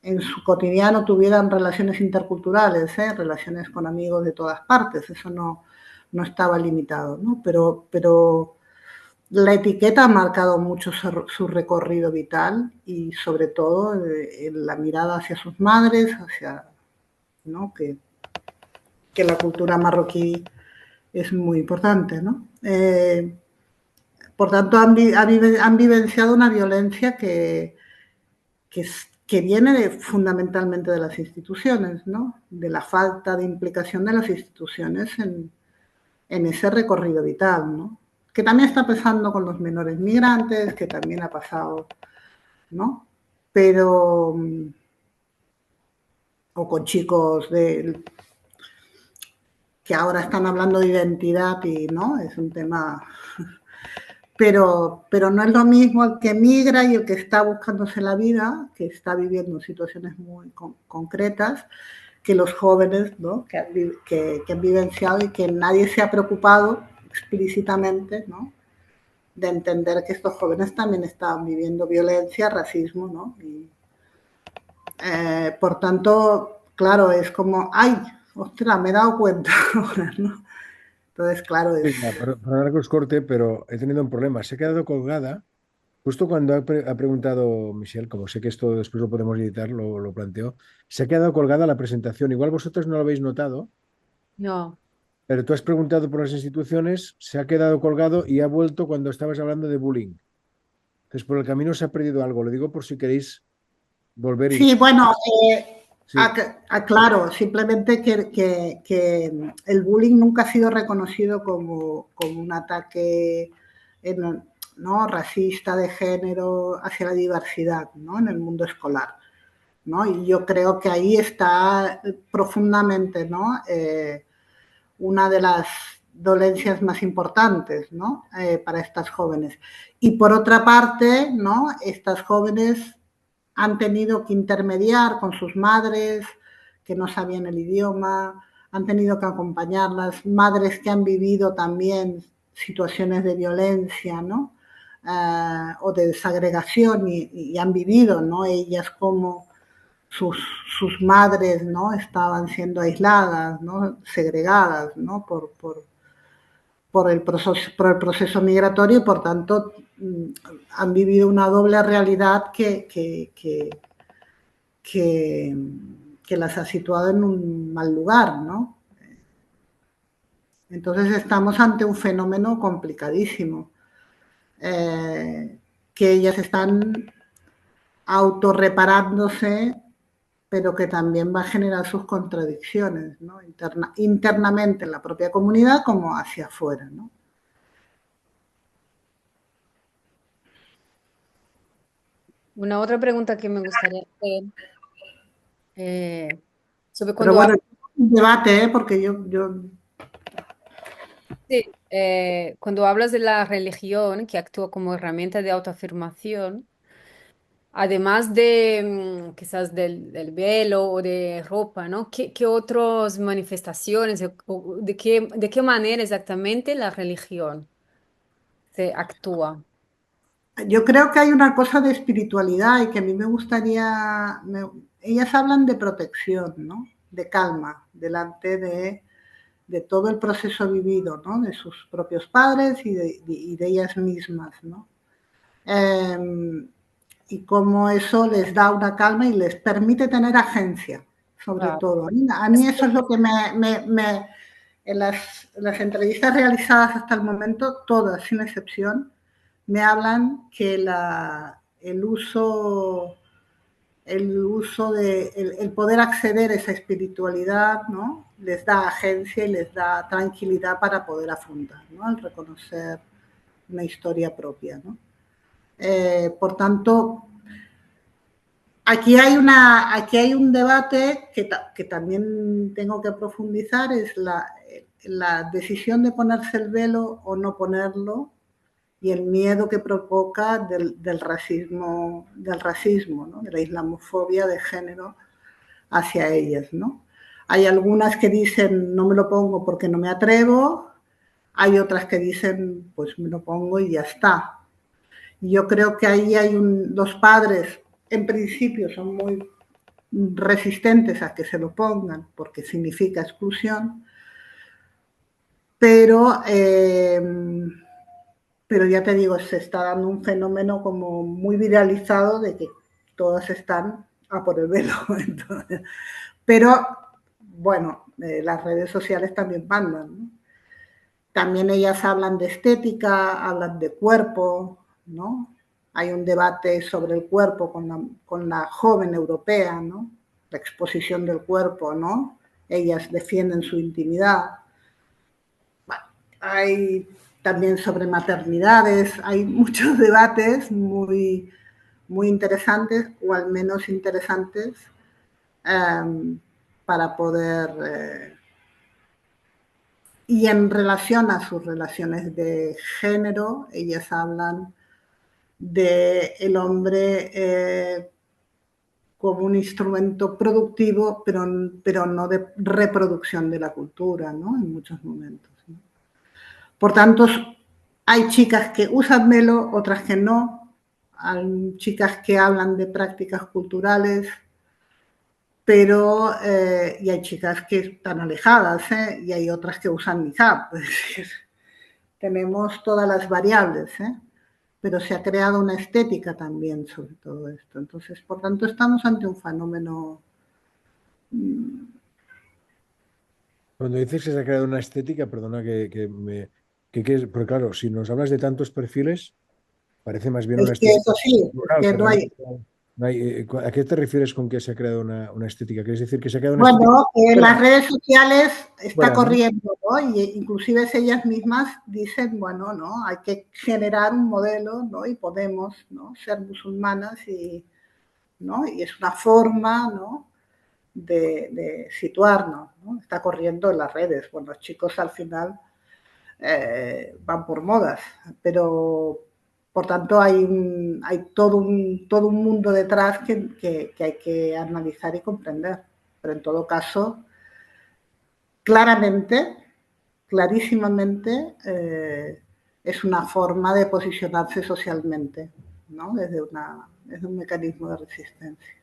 en su cotidiano tuvieran relaciones interculturales, relaciones con amigos de todas partes, eso no estaba limitado, ¿no? Pero la etiqueta ha marcado mucho su recorrido vital y sobre todo la mirada hacia sus madres, hacia, ¿no? Que la cultura marroquí es muy importante, ¿no? Por tanto, han vivenciado una violencia que viene fundamentalmente de las instituciones, ¿no? De la falta de implicación de las instituciones en ese recorrido vital, ¿no? Que también está pasando con los menores migrantes, que también ha pasado, ¿no? Pero, o con chicos que ahora están hablando de identidad y no, es un tema, pero no es lo mismo el que migra y el que está buscándose la vida, que está viviendo situaciones muy concretas, que los jóvenes, ¿no? que han vivenciado y que nadie se ha preocupado explícitamente, ¿no? De entender que estos jóvenes también estaban viviendo violencia, racismo, ¿no? Y, por tanto, claro, es como, ay, ostras, me he dado cuenta ahora, ¿no? Entonces, claro, es... Mira, perdona que os corte, pero he tenido un problema. Se ha quedado colgada. Justo cuando ha preguntado Michelle, como sé que esto después lo podemos editar, lo planteo, se ha quedado colgada la presentación. Igual vosotros no lo habéis notado, No. pero tú has preguntado por las instituciones, se ha quedado colgado y ha vuelto cuando estabas hablando de bullying. Entonces, por el camino se ha perdido algo. Lo digo por si queréis volver y... Sí, bueno, Sí, aclaro, simplemente que el bullying nunca ha sido reconocido como un ataque ¿no? racista de género hacia la diversidad, ¿no? En el mundo escolar, ¿no? Y yo creo que ahí está profundamente, ¿no? Una de las dolencias más importantes, ¿no? Para estas jóvenes. Y por otra parte, ¿no? Estas jóvenes han tenido que intermediar con sus madres que no sabían el idioma, han tenido que acompañarlas, madres que han vivido también situaciones de violencia, ¿no? O de desagregación y han vivido, ¿no? Ellas como sus, sus madres, ¿no? Estaban siendo aisladas, ¿no? Segregadas, ¿no? Por el proceso migratorio y por tanto han vivido una doble realidad que, que las ha situado en un mal lugar, ¿no? Entonces estamos ante un fenómeno complicadísimo, que ellas están autorreparándose, pero que también va a generar sus contradicciones, ¿no? Internamente en la propia comunidad como hacia afuera, ¿no? Una otra pregunta que me gustaría hacer eh, sobre Pero bueno, un debate, ¿eh? Porque cuando hablas de la religión que actúa como herramienta de autoafirmación, además de quizás del velo o de ropa, ¿no? ¿Qué otras manifestaciones o de qué manera exactamente la religión se actúa? yo creo que hay una cosa de espiritualidad y que a mí me gustaría, ellas hablan de protección, ¿no? De calma, delante de todo el proceso vivido, ¿no? De sus propios padres y de ellas mismas, ¿no? Y cómo eso les da una calma y les permite tener agencia, sobre Claro. todo. A mí eso es lo que en las entrevistas realizadas hasta el momento, todas, sin excepción, me hablan que el poder acceder a esa espiritualidad, ¿no? Les da agencia y les da tranquilidad para poder afrontar, ¿no? Al reconocer una historia propia, ¿no? Por tanto, aquí hay un debate que también tengo que profundizar, es la decisión de ponerse el velo o no ponerlo y el miedo que provoca del racismo, ¿no? De la islamofobia de género hacia ellas, ¿no? Hay algunas que dicen no me lo pongo porque no me atrevo, hay otras que dicen pues me lo pongo y ya está. Yo creo que ahí hay los padres en principio son muy resistentes a que se lo pongan porque significa exclusión, pero pero ya te digo, se está dando un fenómeno como muy viralizado de que todas están a por el velo. Entonces, pero bueno, las redes sociales también mandan, ¿no? También ellas hablan de estética, hablan de cuerpo, ¿no? Hay un debate sobre el cuerpo con la joven europea, ¿no? La exposición del cuerpo, ¿no? Ellas defienden su intimidad. Bueno, hay también sobre maternidades, hay muchos debates muy interesantes, o al menos interesantes, para poder y en relación a sus relaciones de género, ellas hablan de el hombre como un instrumento productivo, pero no de reproducción de la cultura, ¿no? En muchos momentos, ¿no? Por tanto, hay chicas que usan velo, otras que no, hay chicas que hablan de prácticas culturales, pero y hay chicas que están alejadas, y hay otras que usan niqab. Es decir, tenemos todas las variables, pero se ha creado una estética también sobre todo esto. Entonces, por tanto, estamos ante un fenómeno. Cuando dices que se ha creado una estética, perdona porque claro, si nos hablas de tantos perfiles, parece más bien Es una que estética eso sí, es plural, que no pero no, hay. no hay, ¿a qué te refieres con que se ha creado una estética? ¿Quieres decir que se ha creado una estética Bueno, en las fuera, redes sociales está fuera, ¿no? corriendo, ¿no? Y inclusive ellas mismas dicen, bueno, ¿no? Hay que generar un modelo, ¿no? Y podemos, ¿no? Ser musulmanas ¿no? Y es una forma, ¿no? De situarnos, ¿no? Está corriendo en las redes. Bueno, los chicos al final van por modas, pero por tanto hay todo un mundo detrás que hay que analizar y comprender. Pero en todo caso, claramente, clarísimamente, es una forma de posicionarse socialmente, ¿no? Desde un mecanismo de resistencia.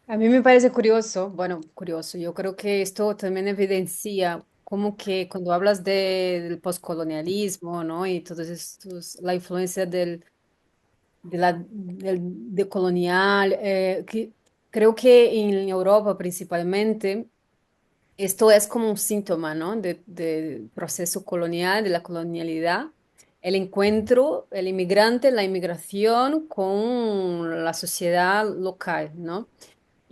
A mí me parece curioso, bueno, curioso, yo creo que esto también evidencia como que cuando hablas del poscolonialismo, ¿no? Y todos estos, la influencia de colonial, que creo que en Europa principalmente, esto es como un síntoma, ¿no? Del proceso colonial, de la colonialidad, el encuentro, el inmigrante, la inmigración con la sociedad local, ¿no?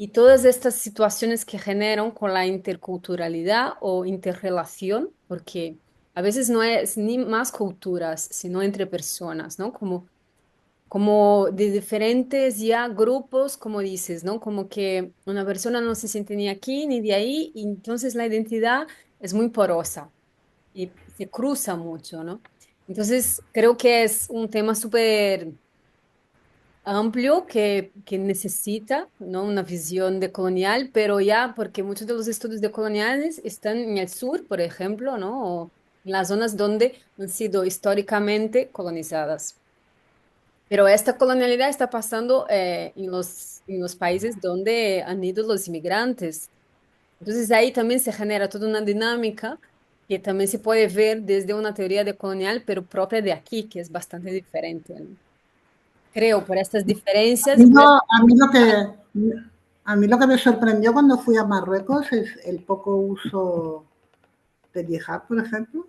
Y todas estas situaciones que generan con la interculturalidad o interrelación, porque a veces no es ni más culturas, sino entre personas, ¿no? Como de diferentes ya grupos, como dices, ¿no? Como que una persona no se siente ni aquí ni de ahí, y entonces la identidad es muy porosa y se cruza mucho, ¿no? Entonces, creo que es un tema súper amplio que necesita, ¿no? Una visión de colonial, pero ya porque muchos de los estudios de coloniales están en el sur, por ejemplo, ¿no? O en las zonas donde han sido históricamente colonizadas. Pero esta colonialidad está pasando en los países donde han ido los inmigrantes. Entonces ahí también se genera toda una dinámica que también se puede ver desde una teoría de colonial, pero propia de aquí, que es bastante diferente, ¿no? Creo, por estas A diferencias mí, y por a mí lo que me sorprendió cuando fui a Marruecos es el poco uso del yihad, por ejemplo.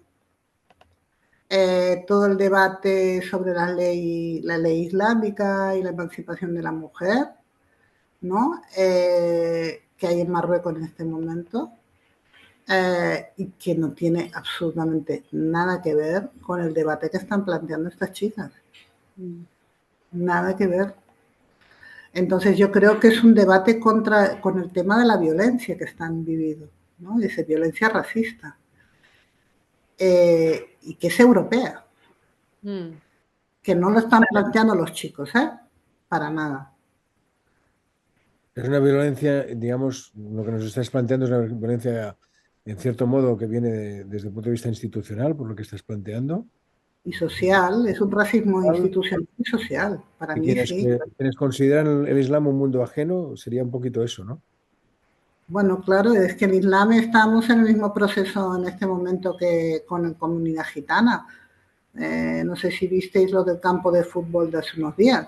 Todo el debate sobre la ley islámica y la emancipación de la mujer, ¿no? Que hay en Marruecos en este momento, y que no tiene absolutamente nada que ver con el debate que están planteando estas chicas. Mm. Nada que ver. Entonces yo creo que es un debate con el tema de la violencia que están viviendo, ¿no? Dice violencia racista, y que es europea, Mm. que no lo están planteando los chicos, para nada. Es una violencia, digamos, lo que nos estás planteando es una violencia, en cierto modo, que viene desde el punto de vista institucional, por lo que estás planteando. Y social, es un racismo institucional y social, para Y mí sí. quienes consideran el Islam un mundo ajeno, sería un poquito eso, ¿no? Bueno, claro, es que en Islam estamos en el mismo proceso en este momento que con la comunidad gitana. No sé si visteis lo del campo de fútbol de hace unos días.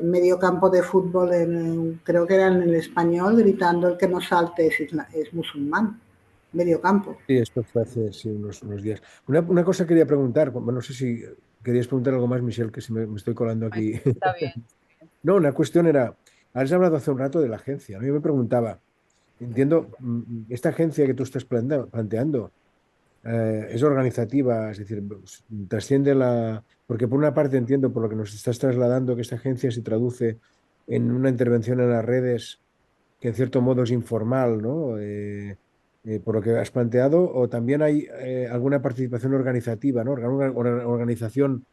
Medio campo de fútbol, creo que era en el español, gritando el que no salte es musulmán. Medio campo. Sí, esto fue hace sí, unos días. Una cosa quería preguntar, bueno, no sé si querías preguntar algo más, Michelle, que si me estoy colando Bueno, aquí. está bien. No, una cuestión era, has hablado hace un rato de la agencia, ¿no? Yo me preguntaba, entiendo, esta agencia que tú estás planteando, es organizativa, es decir, trasciende porque por una parte entiendo por lo que nos estás trasladando que esta agencia se traduce en una intervención en las redes que en cierto modo es informal, ¿no? por lo que has planteado, o también hay alguna participación organizativa, ¿no? Alguna organización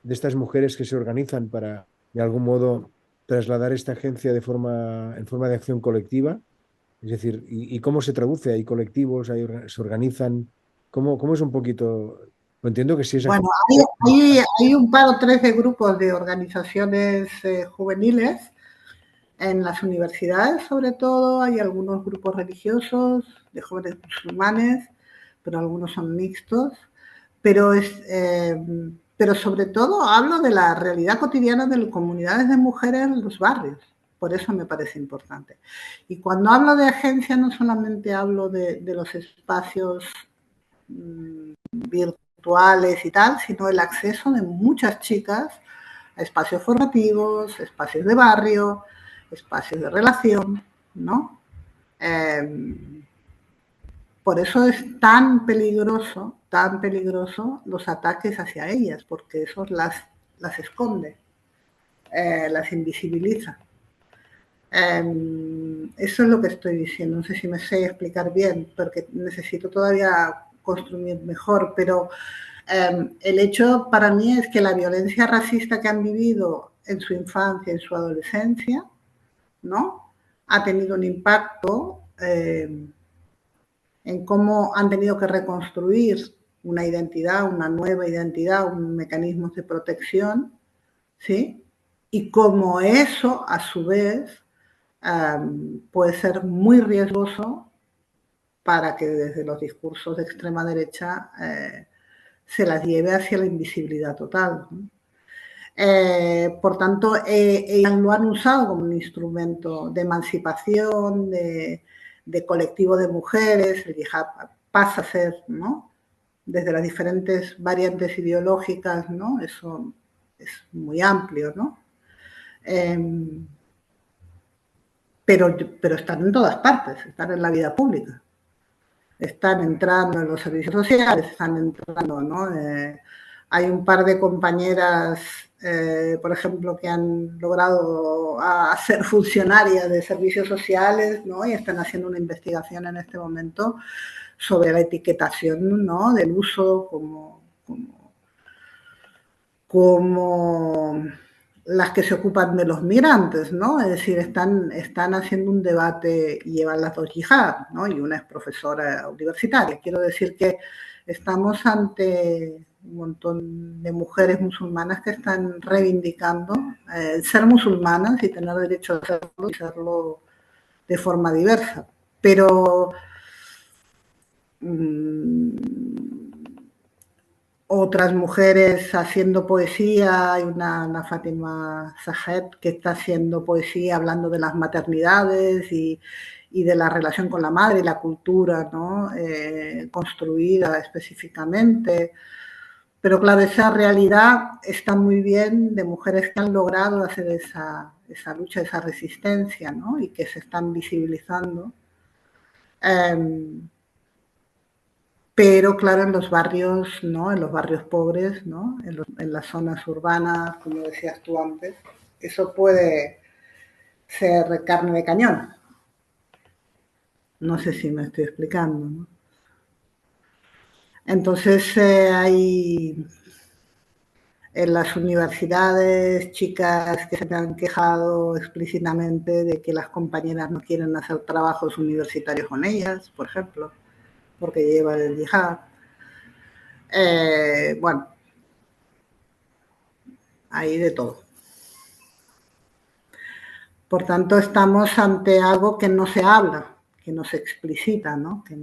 de estas mujeres que se organizan para, de algún modo, trasladar esta agencia en forma de acción colectiva. Es decir, y cómo se traduce? ¿Hay colectivos? ¿Se organizan? ¿Cómo es un poquito? Lo entiendo que sí es Bueno, acción. hay un par o tres de grupos de organizaciones juveniles en las universidades, sobre todo. Hay algunos grupos religiosos de jóvenes musulmanes, pero algunos son mixtos. Pero, pero sobre todo hablo de la realidad cotidiana de las comunidades de mujeres en los barrios. Por eso me parece importante. Y cuando hablo de agencia no solamente hablo de los espacios virtuales y tal, sino el acceso de muchas chicas a espacios formativos, espacios de barrio, espacios de relación, ¿no? Por eso es tan peligroso los ataques hacia ellas, porque eso las esconde, las invisibiliza. Eso es lo que estoy diciendo. No sé si me sé explicar bien, porque necesito todavía construir mejor, pero el hecho para mí es que la violencia racista que han vivido en su infancia, en su adolescencia, ¿no? Ha tenido un impacto en cómo han tenido que reconstruir una identidad, una nueva identidad, un mecanismo de protección, ¿sí? Y cómo eso, a su vez, puede ser muy riesgoso para que desde los discursos de extrema derecha se las lleve hacia la invisibilidad total, ¿no? Por tanto, ellas lo han usado como un instrumento de emancipación, de colectivo de mujeres. El yihad pasa a ser, ¿no? Desde las diferentes variantes ideológicas, ¿no? Eso es muy amplio, ¿no? Pero están en todas partes, están en la vida pública, están entrando en los servicios sociales, están entrando, ¿no? Hay un par de compañeras, por ejemplo, que han logrado ser funcionarias de servicios sociales, ¿no? Y están haciendo una investigación en este momento sobre la etiquetación, ¿no? Del uso como las que se ocupan de los migrantes, ¿no? Es decir, están haciendo un debate y llevan las dos yihad, ¿no? Y una es profesora universitaria. Quiero decir que estamos ante un montón de mujeres musulmanas que están reivindicando ser musulmanas y tener derecho a hacerlo y hacerlo de forma diversa. Pero otras mujeres haciendo poesía, hay una Fátima Sajet que está haciendo poesía hablando de las maternidades y de la relación con la madre y la cultura, ¿no? Construida específicamente. Pero claro, esa realidad está muy bien de mujeres que han logrado hacer esa lucha, esa resistencia, ¿no? Y que se están visibilizando. Pero claro, en los barrios, ¿no? En los barrios pobres, ¿no? En las zonas urbanas, como decías tú antes, eso puede ser carne de cañón. No sé si me estoy explicando, ¿no? Entonces hay en las universidades chicas que se han quejado explícitamente de que las compañeras no quieren hacer trabajos universitarios con ellas, por ejemplo, porque llevan el yihad. Bueno, hay de todo. Por tanto, estamos ante algo que no se habla, que no se explicita, ¿no? Que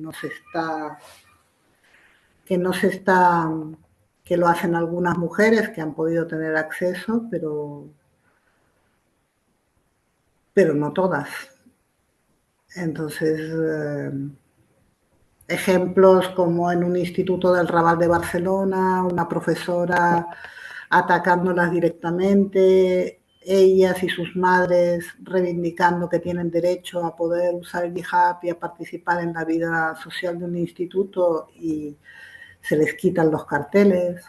lo hacen algunas mujeres que han podido tener acceso, pero no todas. Entonces, ejemplos como en un instituto del Raval de Barcelona, una profesora atacándolas directamente, ellas y sus madres reivindicando que tienen derecho a poder usar el hijab y a participar en la vida social de un instituto y se les quitan los carteles.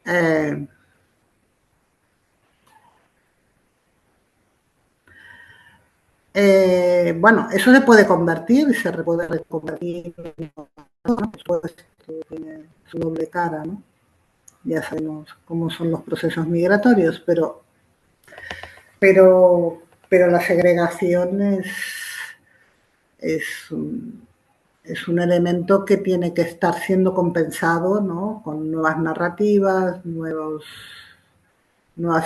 Eh, Bueno, eso se puede convertir, se puede reconvertir, ¿no? Pues tiene su doble cara, ¿no? Ya sabemos cómo son los procesos migratorios, pero, pero la segregación es, un, es un elemento que tiene que estar siendo compensado, ¿no? Con nuevas narrativas, nuevas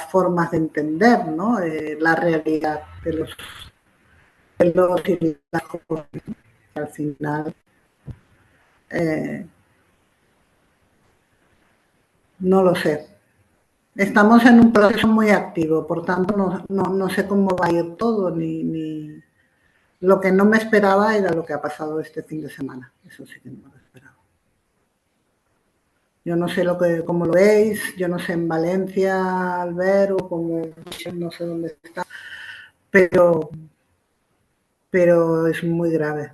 formas de entender, ¿no? La realidad de los y las jóvenes. Al final, eh, no lo sé. Estamos en un proceso muy activo, por tanto no sé cómo va a ir todo, ni lo que no me esperaba era lo que ha pasado este fin de semana. Eso sí que no me lo esperaba. Yo no sé cómo lo veis, yo no sé en Valencia, Albert, o como no sé dónde está, pero, pero es muy grave.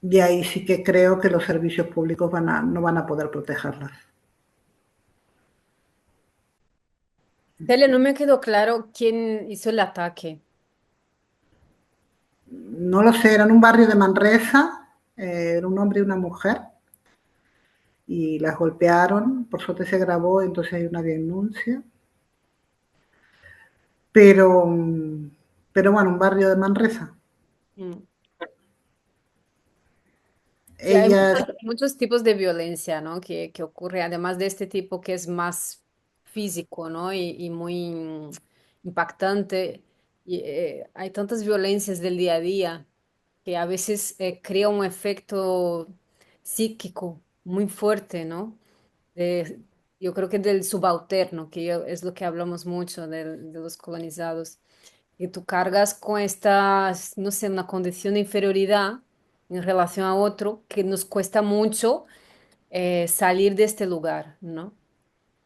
Y ahí sí que creo que los servicios públicos no van a poder protegerlas. Celia, no me quedó claro quién hizo el ataque. No lo sé, era en un barrio de Manresa, era un hombre y una mujer, y las golpearon, por suerte se grabó, entonces hay una denuncia, pero, pero bueno, un barrio de Manresa. Mm. Sí, hay Ellas, muchos tipos de violencia, ¿no? Que ocurre, además de este tipo que es más físico, ¿no? Y muy impactante. Y, hay tantas violencias del día a día que a veces crea un efecto psíquico muy fuerte, ¿no? De- yo creo que del subalterno, es lo que hablamos mucho de los colonizados, que tú cargas con esta, no sé, una condición de inferioridad en relación a otro que nos cuesta mucho salir de este lugar, ¿no?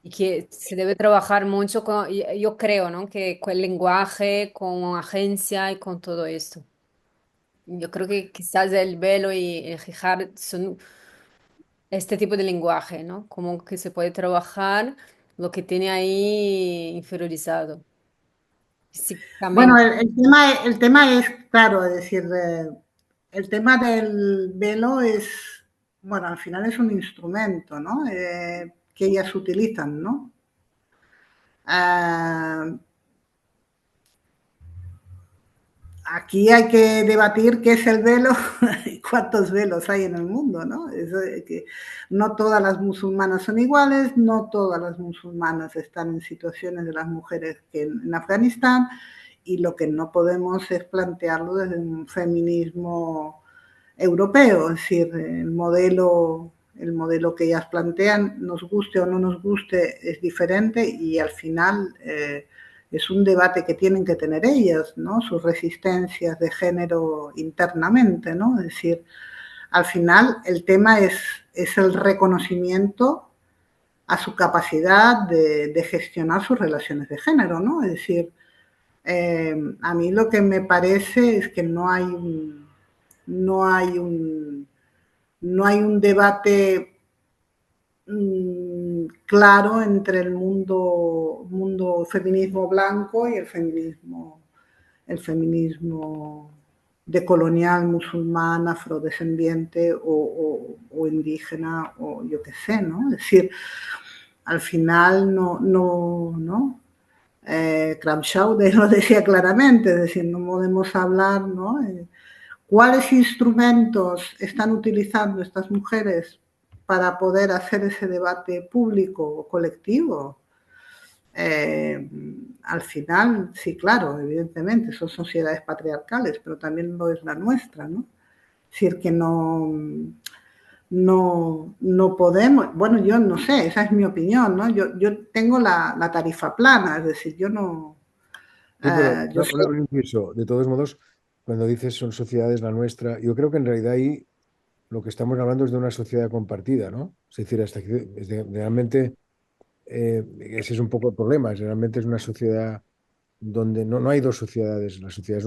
Y que se debe trabajar mucho con, yo creo, ¿no? Que con el lenguaje, con agencia y con todo esto. Yo creo que quizás el velo y el hijab son este tipo de lenguaje, ¿no? Como que se puede trabajar lo que tiene ahí inferiorizado bueno, psíquicamente. el tema es, claro, es decir, el tema del velo es, bueno, al final es un instrumento, ¿no? Que ellas utilizan, ¿no? Ah, aquí hay que debatir qué es el velo y cuántos velos hay en el mundo, ¿no? Eso de que no todas las musulmanas son iguales, no todas las musulmanas están en situaciones de las mujeres que en Afganistán, y lo que no podemos es plantearlo desde un feminismo europeo, es decir, el modelo que ellas plantean, nos guste o no nos guste, es diferente, y al final es un debate que tienen que tener ellas, ¿no? Sus resistencias de género internamente, ¿no? Es decir, al final el tema es el reconocimiento a su capacidad de gestionar sus relaciones de género, ¿no? Es decir, a mí lo que me parece es que no hay un, no hay un debate claro entre el mundo feminismo blanco y el feminismo decolonial, musulmán, afrodescendiente o indígena, o yo qué sé, ¿no? Es decir, al final no. Cramshaw lo decía claramente, es decir, no podemos hablar, ¿no? ¿Cuáles instrumentos están utilizando estas mujeres para poder hacer ese debate público o colectivo? Eh, Al final, sí, claro, evidentemente, son sociedades patriarcales, pero también lo es la nuestra, ¿no? Es decir, que no podemos, bueno, yo no sé, esa es mi opinión, ¿no? Yo tengo la tarifa plana, es decir, yo no, Sí, pero yo sé. un inciso. De todos modos, cuando dices son sociedades la nuestra, yo creo que en realidad ahí lo que estamos hablando es de una sociedad compartida, ¿no? Es decir, realmente ese es un poco el problema. Realmente es una sociedad donde no hay dos sociedades. La sociedad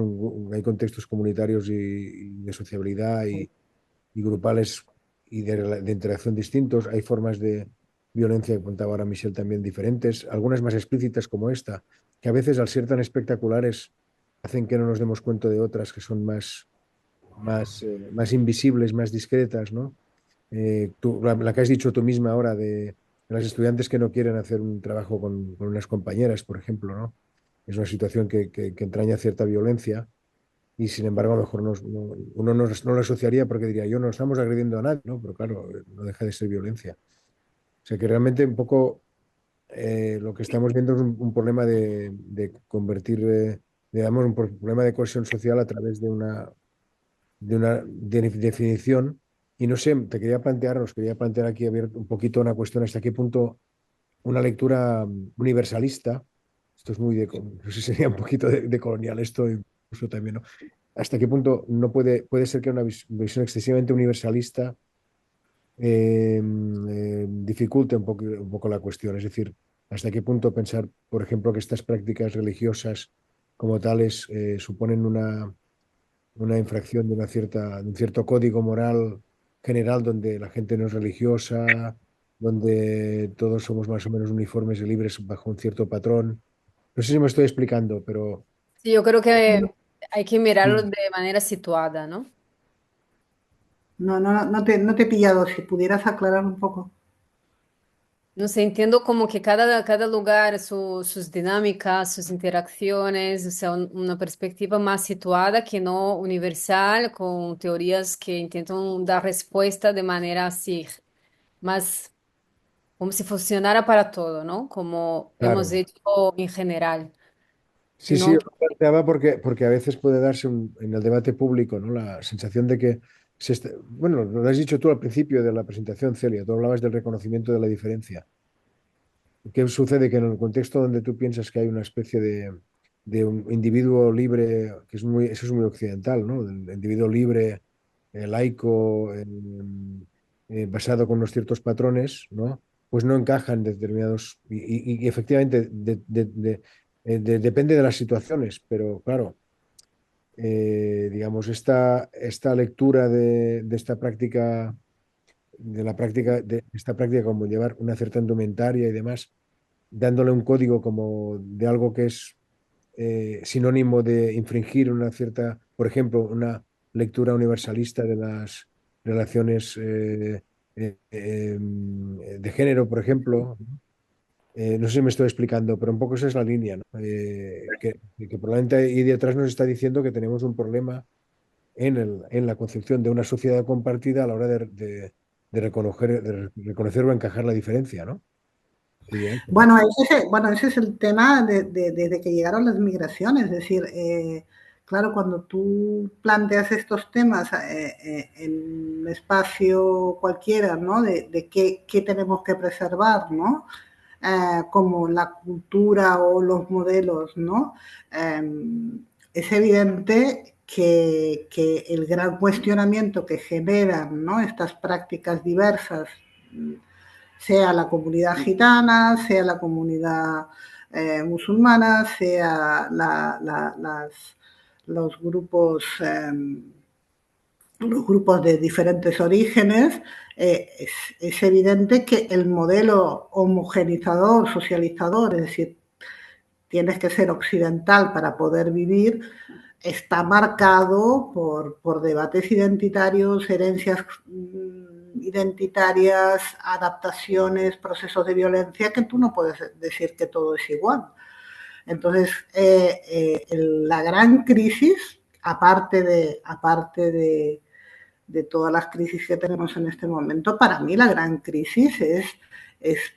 hay contextos comunitarios y de sociabilidad y grupales y de interacción distintos. Hay formas violencia que contaba ahora Michelle también diferentes, algunas más explícitas como esta, que a veces al ser tan espectaculares hacen que no nos demos cuenta de otras que son más invisibles, más discretas, ¿no? La que has dicho tú misma ahora de las estudiantes que no quieren hacer un trabajo con unas compañeras, por ejemplo, ¿no? Es una situación que entraña cierta violencia y sin embargo a lo mejor uno no lo asociaría porque diría, yo no estamos agrediendo a nadie, ¿no? Pero claro, no deja de ser violencia. O sea que realmente un poco lo que estamos viendo es un problema de convertir, digamos, un problema de cohesión social a través de definición. Y no sé, os quería plantear aquí abierto un poquito una cuestión hasta qué punto una lectura universalista, esto es muy no sé si sería un poquito de colonial esto, incluso también, ¿no? Hasta qué punto no puede ser que una visión excesivamente universalista dificulte un poco la cuestión. Es decir, hasta qué punto pensar, por ejemplo, que estas prácticas religiosas como tales suponen una infracción de un cierto código moral general donde la gente no es religiosa, donde todos somos más o menos uniformes y libres bajo un cierto patrón. No sé si me estoy explicando, pero Sí, yo creo que hay que mirarlo sí, de manera situada, ¿no? No te he pillado, si pudieras aclarar un poco. No sé, entiendo como que cada lugar, sus dinámicas, sus interacciones, o sea, una perspectiva más situada que no universal, con teorías que intentan dar respuesta de manera así, más como si funcionara para todo, ¿no? Como hemos claro. hecho en general, Sí, sí, sino yo lo planteaba porque a veces puede darse en el debate público, ¿no? La sensación de que bueno, lo has dicho tú al principio de la presentación, Celia, tú hablabas del reconocimiento de la diferencia. ¿Qué sucede? Que en el contexto donde tú piensas que hay una especie de un individuo libre, eso es muy occidental, ¿no? El individuo libre, laico, basado con unos ciertos patrones, ¿no? Pues no encajan determinados, y efectivamente depende de las situaciones, pero claro, digamos, esta lectura de esta práctica, de esta práctica como llevar una cierta indumentaria y demás, dándole un código como de algo que es sinónimo de infringir una cierta, por ejemplo, una lectura universalista de las relaciones de género, por ejemplo. No sé si me estoy explicando, pero un poco esa es la línea, ¿no? Que probablemente ahí detrás nos está diciendo que tenemos un problema en la concepción de una sociedad compartida a la hora de reconocer o encajar la diferencia, ¿no? Diría eso, ¿no? Bueno, ese es el tema desde que llegaron las migraciones. Es decir, claro, cuando tú planteas estos temas en un espacio cualquiera, ¿no? De qué tenemos que preservar, ¿no? Como la cultura o los modelos, ¿no? Es evidente que el gran cuestionamiento que generan, ¿no? Estas prácticas diversas, sea la comunidad gitana, sea la comunidad musulmana, sea los grupos de diferentes orígenes, es evidente que el modelo homogenizador, socializador, es decir, tienes que ser occidental para poder vivir, está marcado por debates identitarios, herencias identitarias, adaptaciones, procesos de violencia, que tú no puedes decir que todo es igual. Entonces, la gran crisis, aparte de todas las crisis que tenemos en este momento, para mí la gran crisis es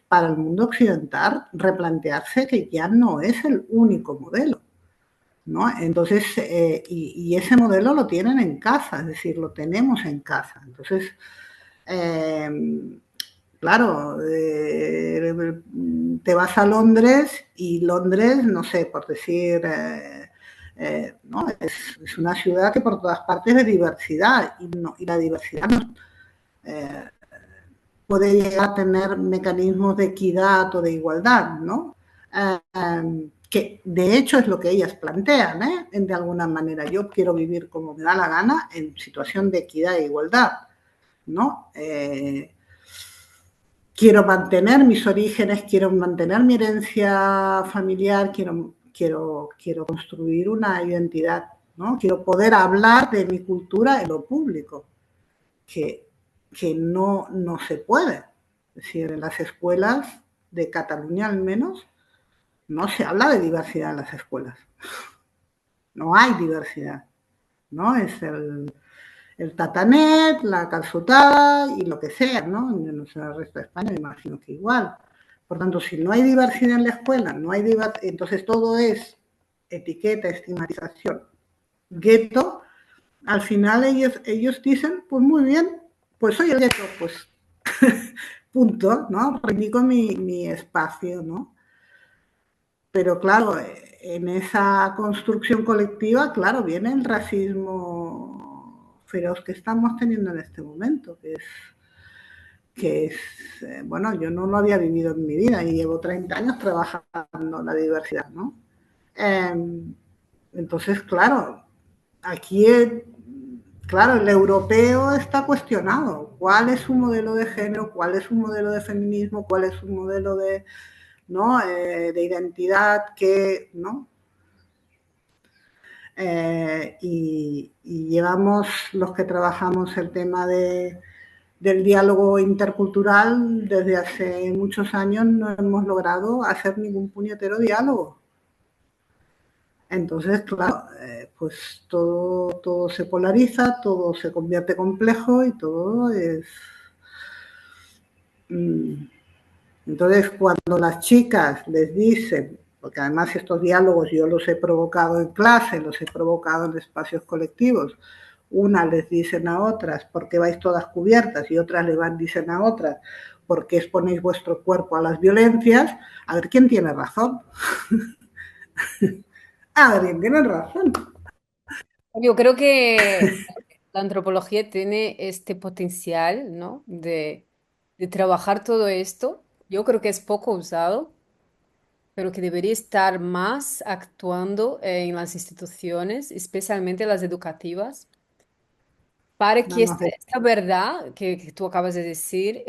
para el mundo occidental replantearse que ya no es el único modelo, ¿no? Entonces, y ese modelo lo tienen en casa, es decir, lo tenemos en casa. Entonces, eh, claro, te vas a Londres y Londres, no sé, por decir, no, es una ciudad que por todas partes es diversidad y la diversidad no, eh, puede llegar a tener mecanismos de equidad o de igualdad, ¿no? Que de hecho es lo que ellas plantean, de alguna manera. Yo quiero vivir como me da la gana en situación de equidad e igualdad, ¿no? quiero mantener mis orígenes, quiero mantener mi herencia familiar, quiero construir una identidad, ¿no? Quiero poder hablar de mi cultura en lo público, que, que no se puede. Es decir, en las escuelas de Cataluña al menos no se habla de diversidad en las escuelas. No hay diversidad, ¿no? Es el tatanet, la calçotada y lo que sea, ¿no? No sé, el resto de España me imagino que igual. Por tanto, si no hay diversidad en la escuela, no hay entonces todo es etiqueta, estigmatización, gueto, al final ellos dicen, pues muy bien, pues soy el gueto, pues punto, ¿no? Reivindico mi espacio, ¿no? Pero claro, en esa construcción colectiva, claro, viene el racismo feroz que estamos teniendo en este momento, bueno, yo no lo había vivido en mi vida y llevo 30 años trabajando la diversidad, ¿no? Eh, entonces, claro, aquí, claro, el europeo está cuestionado. ¿Cuál es su modelo de género? ¿Cuál es su modelo de feminismo? ¿Cuál es su modelo de, ¿no? De identidad? Que, ¿no? Y llevamos los que trabajamos el tema del diálogo intercultural desde hace muchos años no hemos logrado hacer ningún puñetero diálogo. Entonces, claro, pues todo se polariza, todo se convierte complejo y todo es... Entonces, cuando las chicas les dicen, porque además estos diálogos yo los he provocado en clase, los he provocado en espacios colectivos, unas les dicen a otras, ¿por qué vais todas cubiertas? Y otras le dicen a otras, ¿por qué exponéis vuestro cuerpo a las violencias? A ver quién tiene razón. A ver quién tiene razón. Yo creo que la antropología tiene este potencial, ¿no? De trabajar todo esto. Yo creo que es poco usado, pero que debería estar más actuando en las instituciones, especialmente las educativas, para que Vamos a ver. esta verdad que tú acabas de decir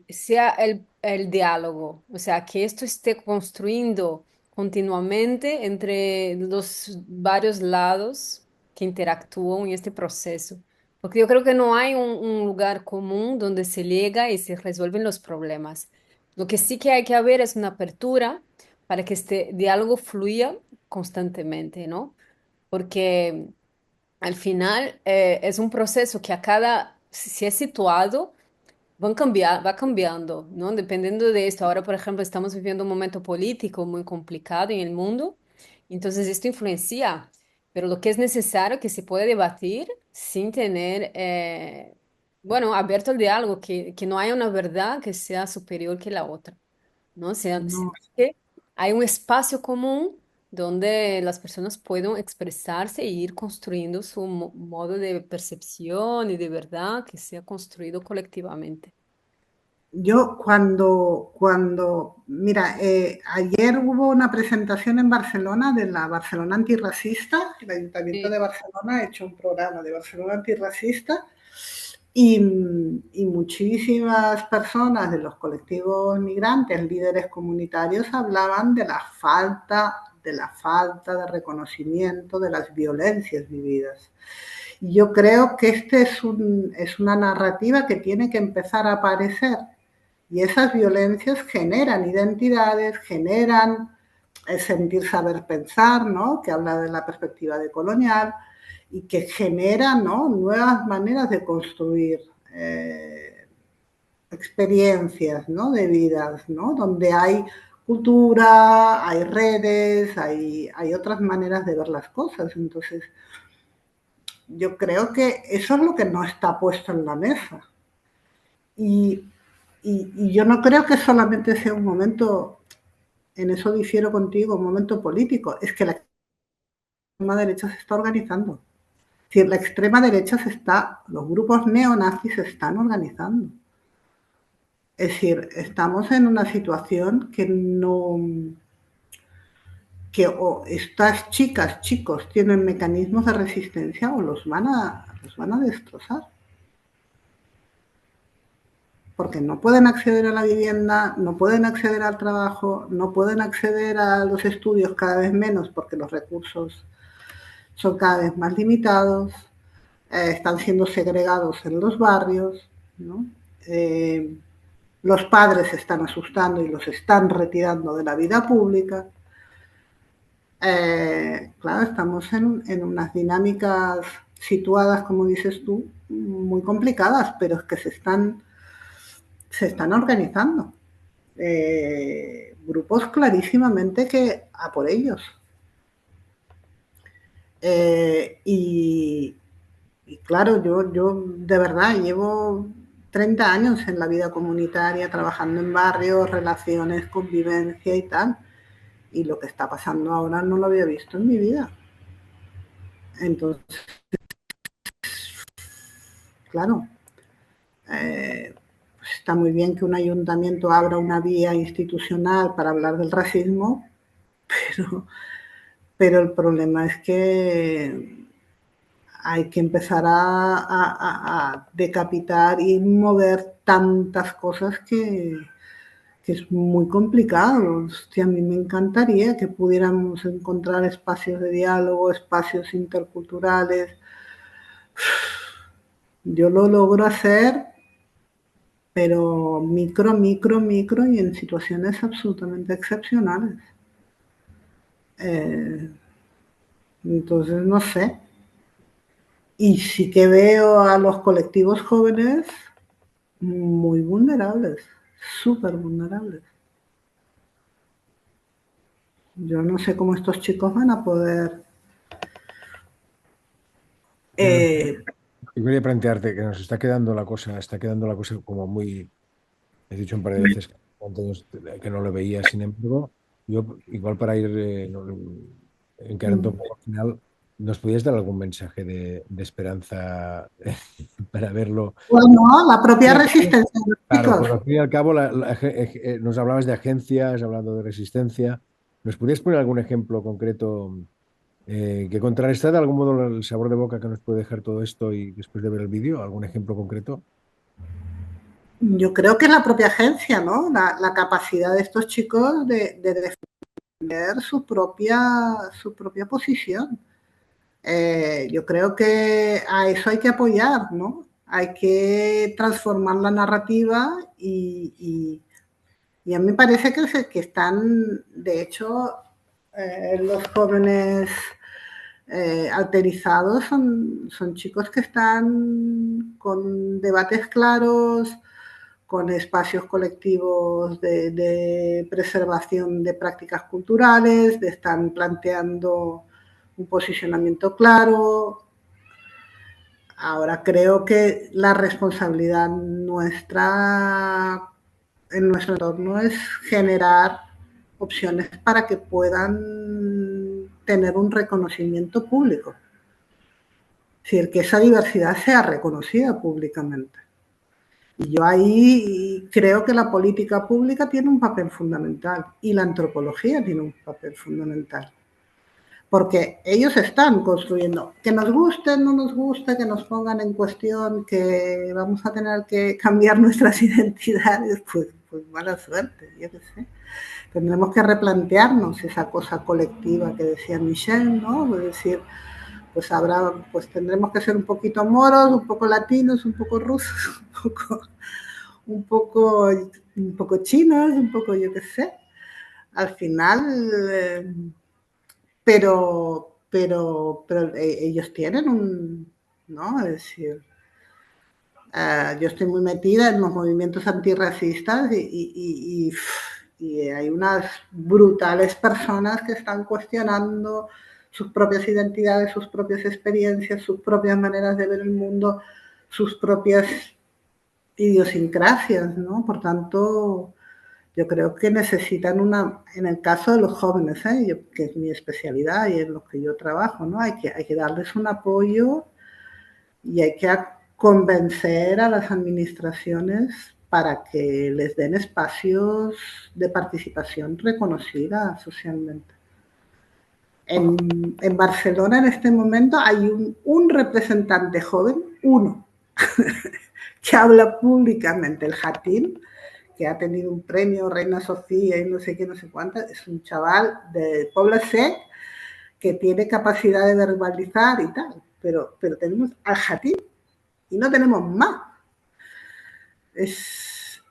sea el diálogo, o sea, que esto esté construyendo continuamente entre los varios lados que interactúan en este proceso. Porque yo creo que no hay un lugar común donde se llega y se resuelven los problemas. Lo que sí que hay que haber es una apertura para que este diálogo fluya constantemente, ¿no? Porque al final es un proceso que a cada, si es situado, va cambiando, ¿no? Dependiendo de esto. Ahora, por ejemplo, estamos viviendo un momento político muy complicado en el mundo, entonces esto influencia, pero lo que es necesario que se puede debatir sin tener, bueno, abierto el diálogo, que no haya una verdad que sea superior que la otra, ¿no? Sino No, que hay un espacio común donde las personas pueden expresarse e ir construyendo su modo de percepción y de verdad que sea construido colectivamente. yo mira, ayer hubo una presentación en Barcelona de la Barcelona Antirracista, el Ayuntamiento Sí. de Barcelona ha hecho un programa de Barcelona Antirracista y, y muchísimas personas de los colectivos migrantes, líderes comunitarios, hablaban de la falta de reconocimiento de las violencias vividas. Yo creo que es una narrativa que tiene que empezar a aparecer y esas violencias generan identidades, generan el sentir saber pensar, ¿no? Que habla de la perspectiva decolonial y que genera, ¿no? Nuevas maneras de construir experiencias, ¿no? De vidas, ¿no? Donde hay cultura, hay redes, hay otras maneras de ver las cosas. Entonces, yo creo que eso es lo que no está puesto en la mesa. Y, y yo no creo que solamente sea un momento, en eso difiero contigo, un momento político, es que la extrema derecha se está organizando. Es decir, la extrema derecha los grupos neonazis se están organizando. Es decir, estamos en una situación que no, que o estas chicas, chicos, tienen mecanismos de resistencia o los van a destrozar. porque no pueden acceder a la vivienda, no pueden acceder al trabajo, no pueden acceder a los estudios cada vez menos porque los recursos son cada vez más limitados, están siendo segregados en los barrios, ¿no? Los padres se están asustando y los están retirando de la vida pública. Claro, estamos en unas dinámicas situadas, como dices tú, muy complicadas, pero es que se están organizando grupos clarísimamente que a por ellos. Y claro, yo de verdad llevo 30 años en la vida comunitaria, trabajando en barrios, relaciones, convivencia y tal. Y lo que está pasando ahora no lo había visto en mi vida. Entonces, claro, pues está muy bien que un ayuntamiento abra una vía institucional para hablar del racismo, pero, pero el problema es que hay que empezar a decapitar y mover tantas cosas que es muy complicado. Hostia, a mí me encantaría que pudiéramos encontrar espacios de diálogo, espacios interculturales. Yo lo logro hacer, pero micro y en situaciones absolutamente excepcionales. Eh, entonces, no sé. Y sí que veo a los colectivos jóvenes muy vulnerables, súper vulnerables. Yo no sé cómo estos chicos van a poder... Eh, Yo quería plantearte que nos está quedando la cosa como muy, he dicho un par de veces que no lo veía, sin embargo, yo igual para ir encarando un poco al final, ¿nos podías dar algún mensaje de esperanza para verlo? bueno, la propia resistencia de los Claro, chicos. porque al fin y al cabo nos hablabas de agencias, hablando de resistencia. ¿Nos podías poner algún ejemplo concreto que contrarrestar de algún modo el sabor de boca que nos puede dejar todo esto y después de ver el vídeo? ¿Algún ejemplo concreto? Yo creo que es la propia agencia, ¿no? La capacidad de estos chicos de defender su propia posición. Yo creo que a eso hay que apoyar, ¿no? Hay que transformar la narrativa y a mí me parece que están, de hecho, los jóvenes alterizados son chicos que están con debates claros, con espacios colectivos de preservación de prácticas culturales, de estar planteando un posicionamiento claro. Ahora creo que la responsabilidad nuestra en nuestro entorno es generar opciones para que puedan tener un reconocimiento público. Es decir, que esa diversidad sea reconocida públicamente. Y yo ahí creo que la política pública tiene un papel fundamental y la antropología tiene un papel fundamental. Porque ellos están construyendo, que nos guste, no nos guste, que nos pongan en cuestión, que vamos a tener que cambiar nuestras identidades, pues mala suerte, yo qué sé. Tendremos que replantearnos esa cosa colectiva que decía Michel, ¿no? Es decir, pues tendremos que ser un poquito moros, un poco latinos, un poco rusos, un poco, un poco chinos, un poco yo qué sé. Al final, pero ellos tienen ¿no? Es decir, yo estoy muy metida en los movimientos antirracistas y hay unas brutales personas que están cuestionando sus propias identidades, sus propias experiencias, sus propias maneras de ver el mundo, sus propias idiosincrasias, ¿no? Por tanto, yo creo que necesitan en el caso de los jóvenes, que es mi especialidad y en lo que yo trabajo, ¿no? Hay que darles un apoyo y hay que convencer a las administraciones para que les den espacios de participación reconocida socialmente. En Barcelona en este momento hay un representante joven, uno, que habla públicamente. El Jatín, que ha tenido un premio Reina Sofía y no sé qué, no sé cuántas, es un chaval de Pobla Sec que tiene capacidad de verbalizar y tal, pero tenemos al Jatín y no tenemos más. Es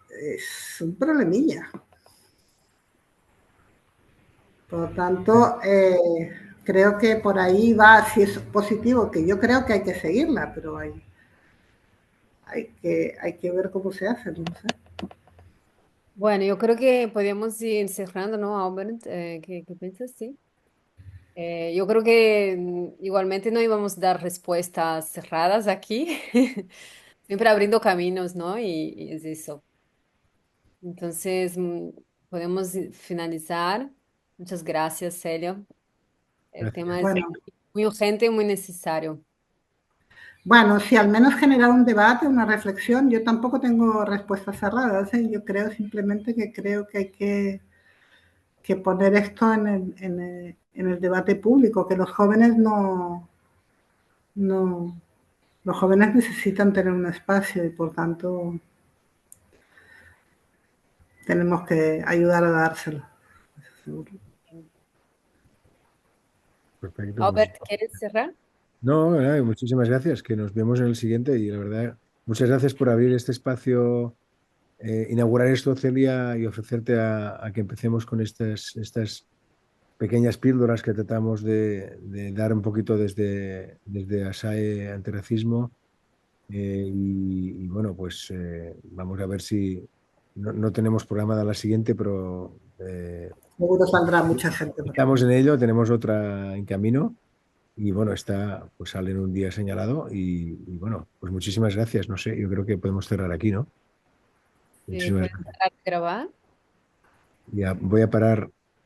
un problemilla. Por lo tanto, creo que por ahí va, si es positivo, que yo creo que hay que seguirla, pero hay que ver cómo se hace, no sé. Bueno, yo creo que podríamos ir cerrando, ¿no, Albert? ¿Qué piensas? Sí. Yo creo que igualmente no íbamos a dar respuestas cerradas aquí, siempre abriendo caminos, ¿no? Y es eso. Entonces, podemos finalizar. Muchas gracias, Celio. El tema Gracias. es Bueno, muy urgente y muy necesario. bueno, si al menos generar un debate, una reflexión, yo tampoco tengo respuestas cerradas, ¿eh? Yo creo simplemente que creo que hay que poner esto en el debate público, que los jóvenes no, los jóvenes necesitan tener un espacio y por tanto tenemos que ayudar a dárselo. Perfecto, pues. Albert, ¿quieres cerrar? No, nada, muchísimas gracias, que nos vemos en el siguiente y la verdad, muchas gracias por abrir este espacio, inaugurar esto, Celia, y ofrecerte a que empecemos con estas pequeñas píldoras que tratamos de dar un poquito desde ASAE Antirracismo. Y bueno, pues vamos a ver si no tenemos programada la siguiente, pero Seguro saldrá mucha gente por ahí. estamos en ello, tenemos otra en camino. Y bueno, esta pues sale en un día señalado y bueno, pues muchísimas gracias. No sé, yo creo que podemos cerrar aquí, ¿no? Muchísimas ¿Puedes gracias. parar de grabar? Ya voy a parar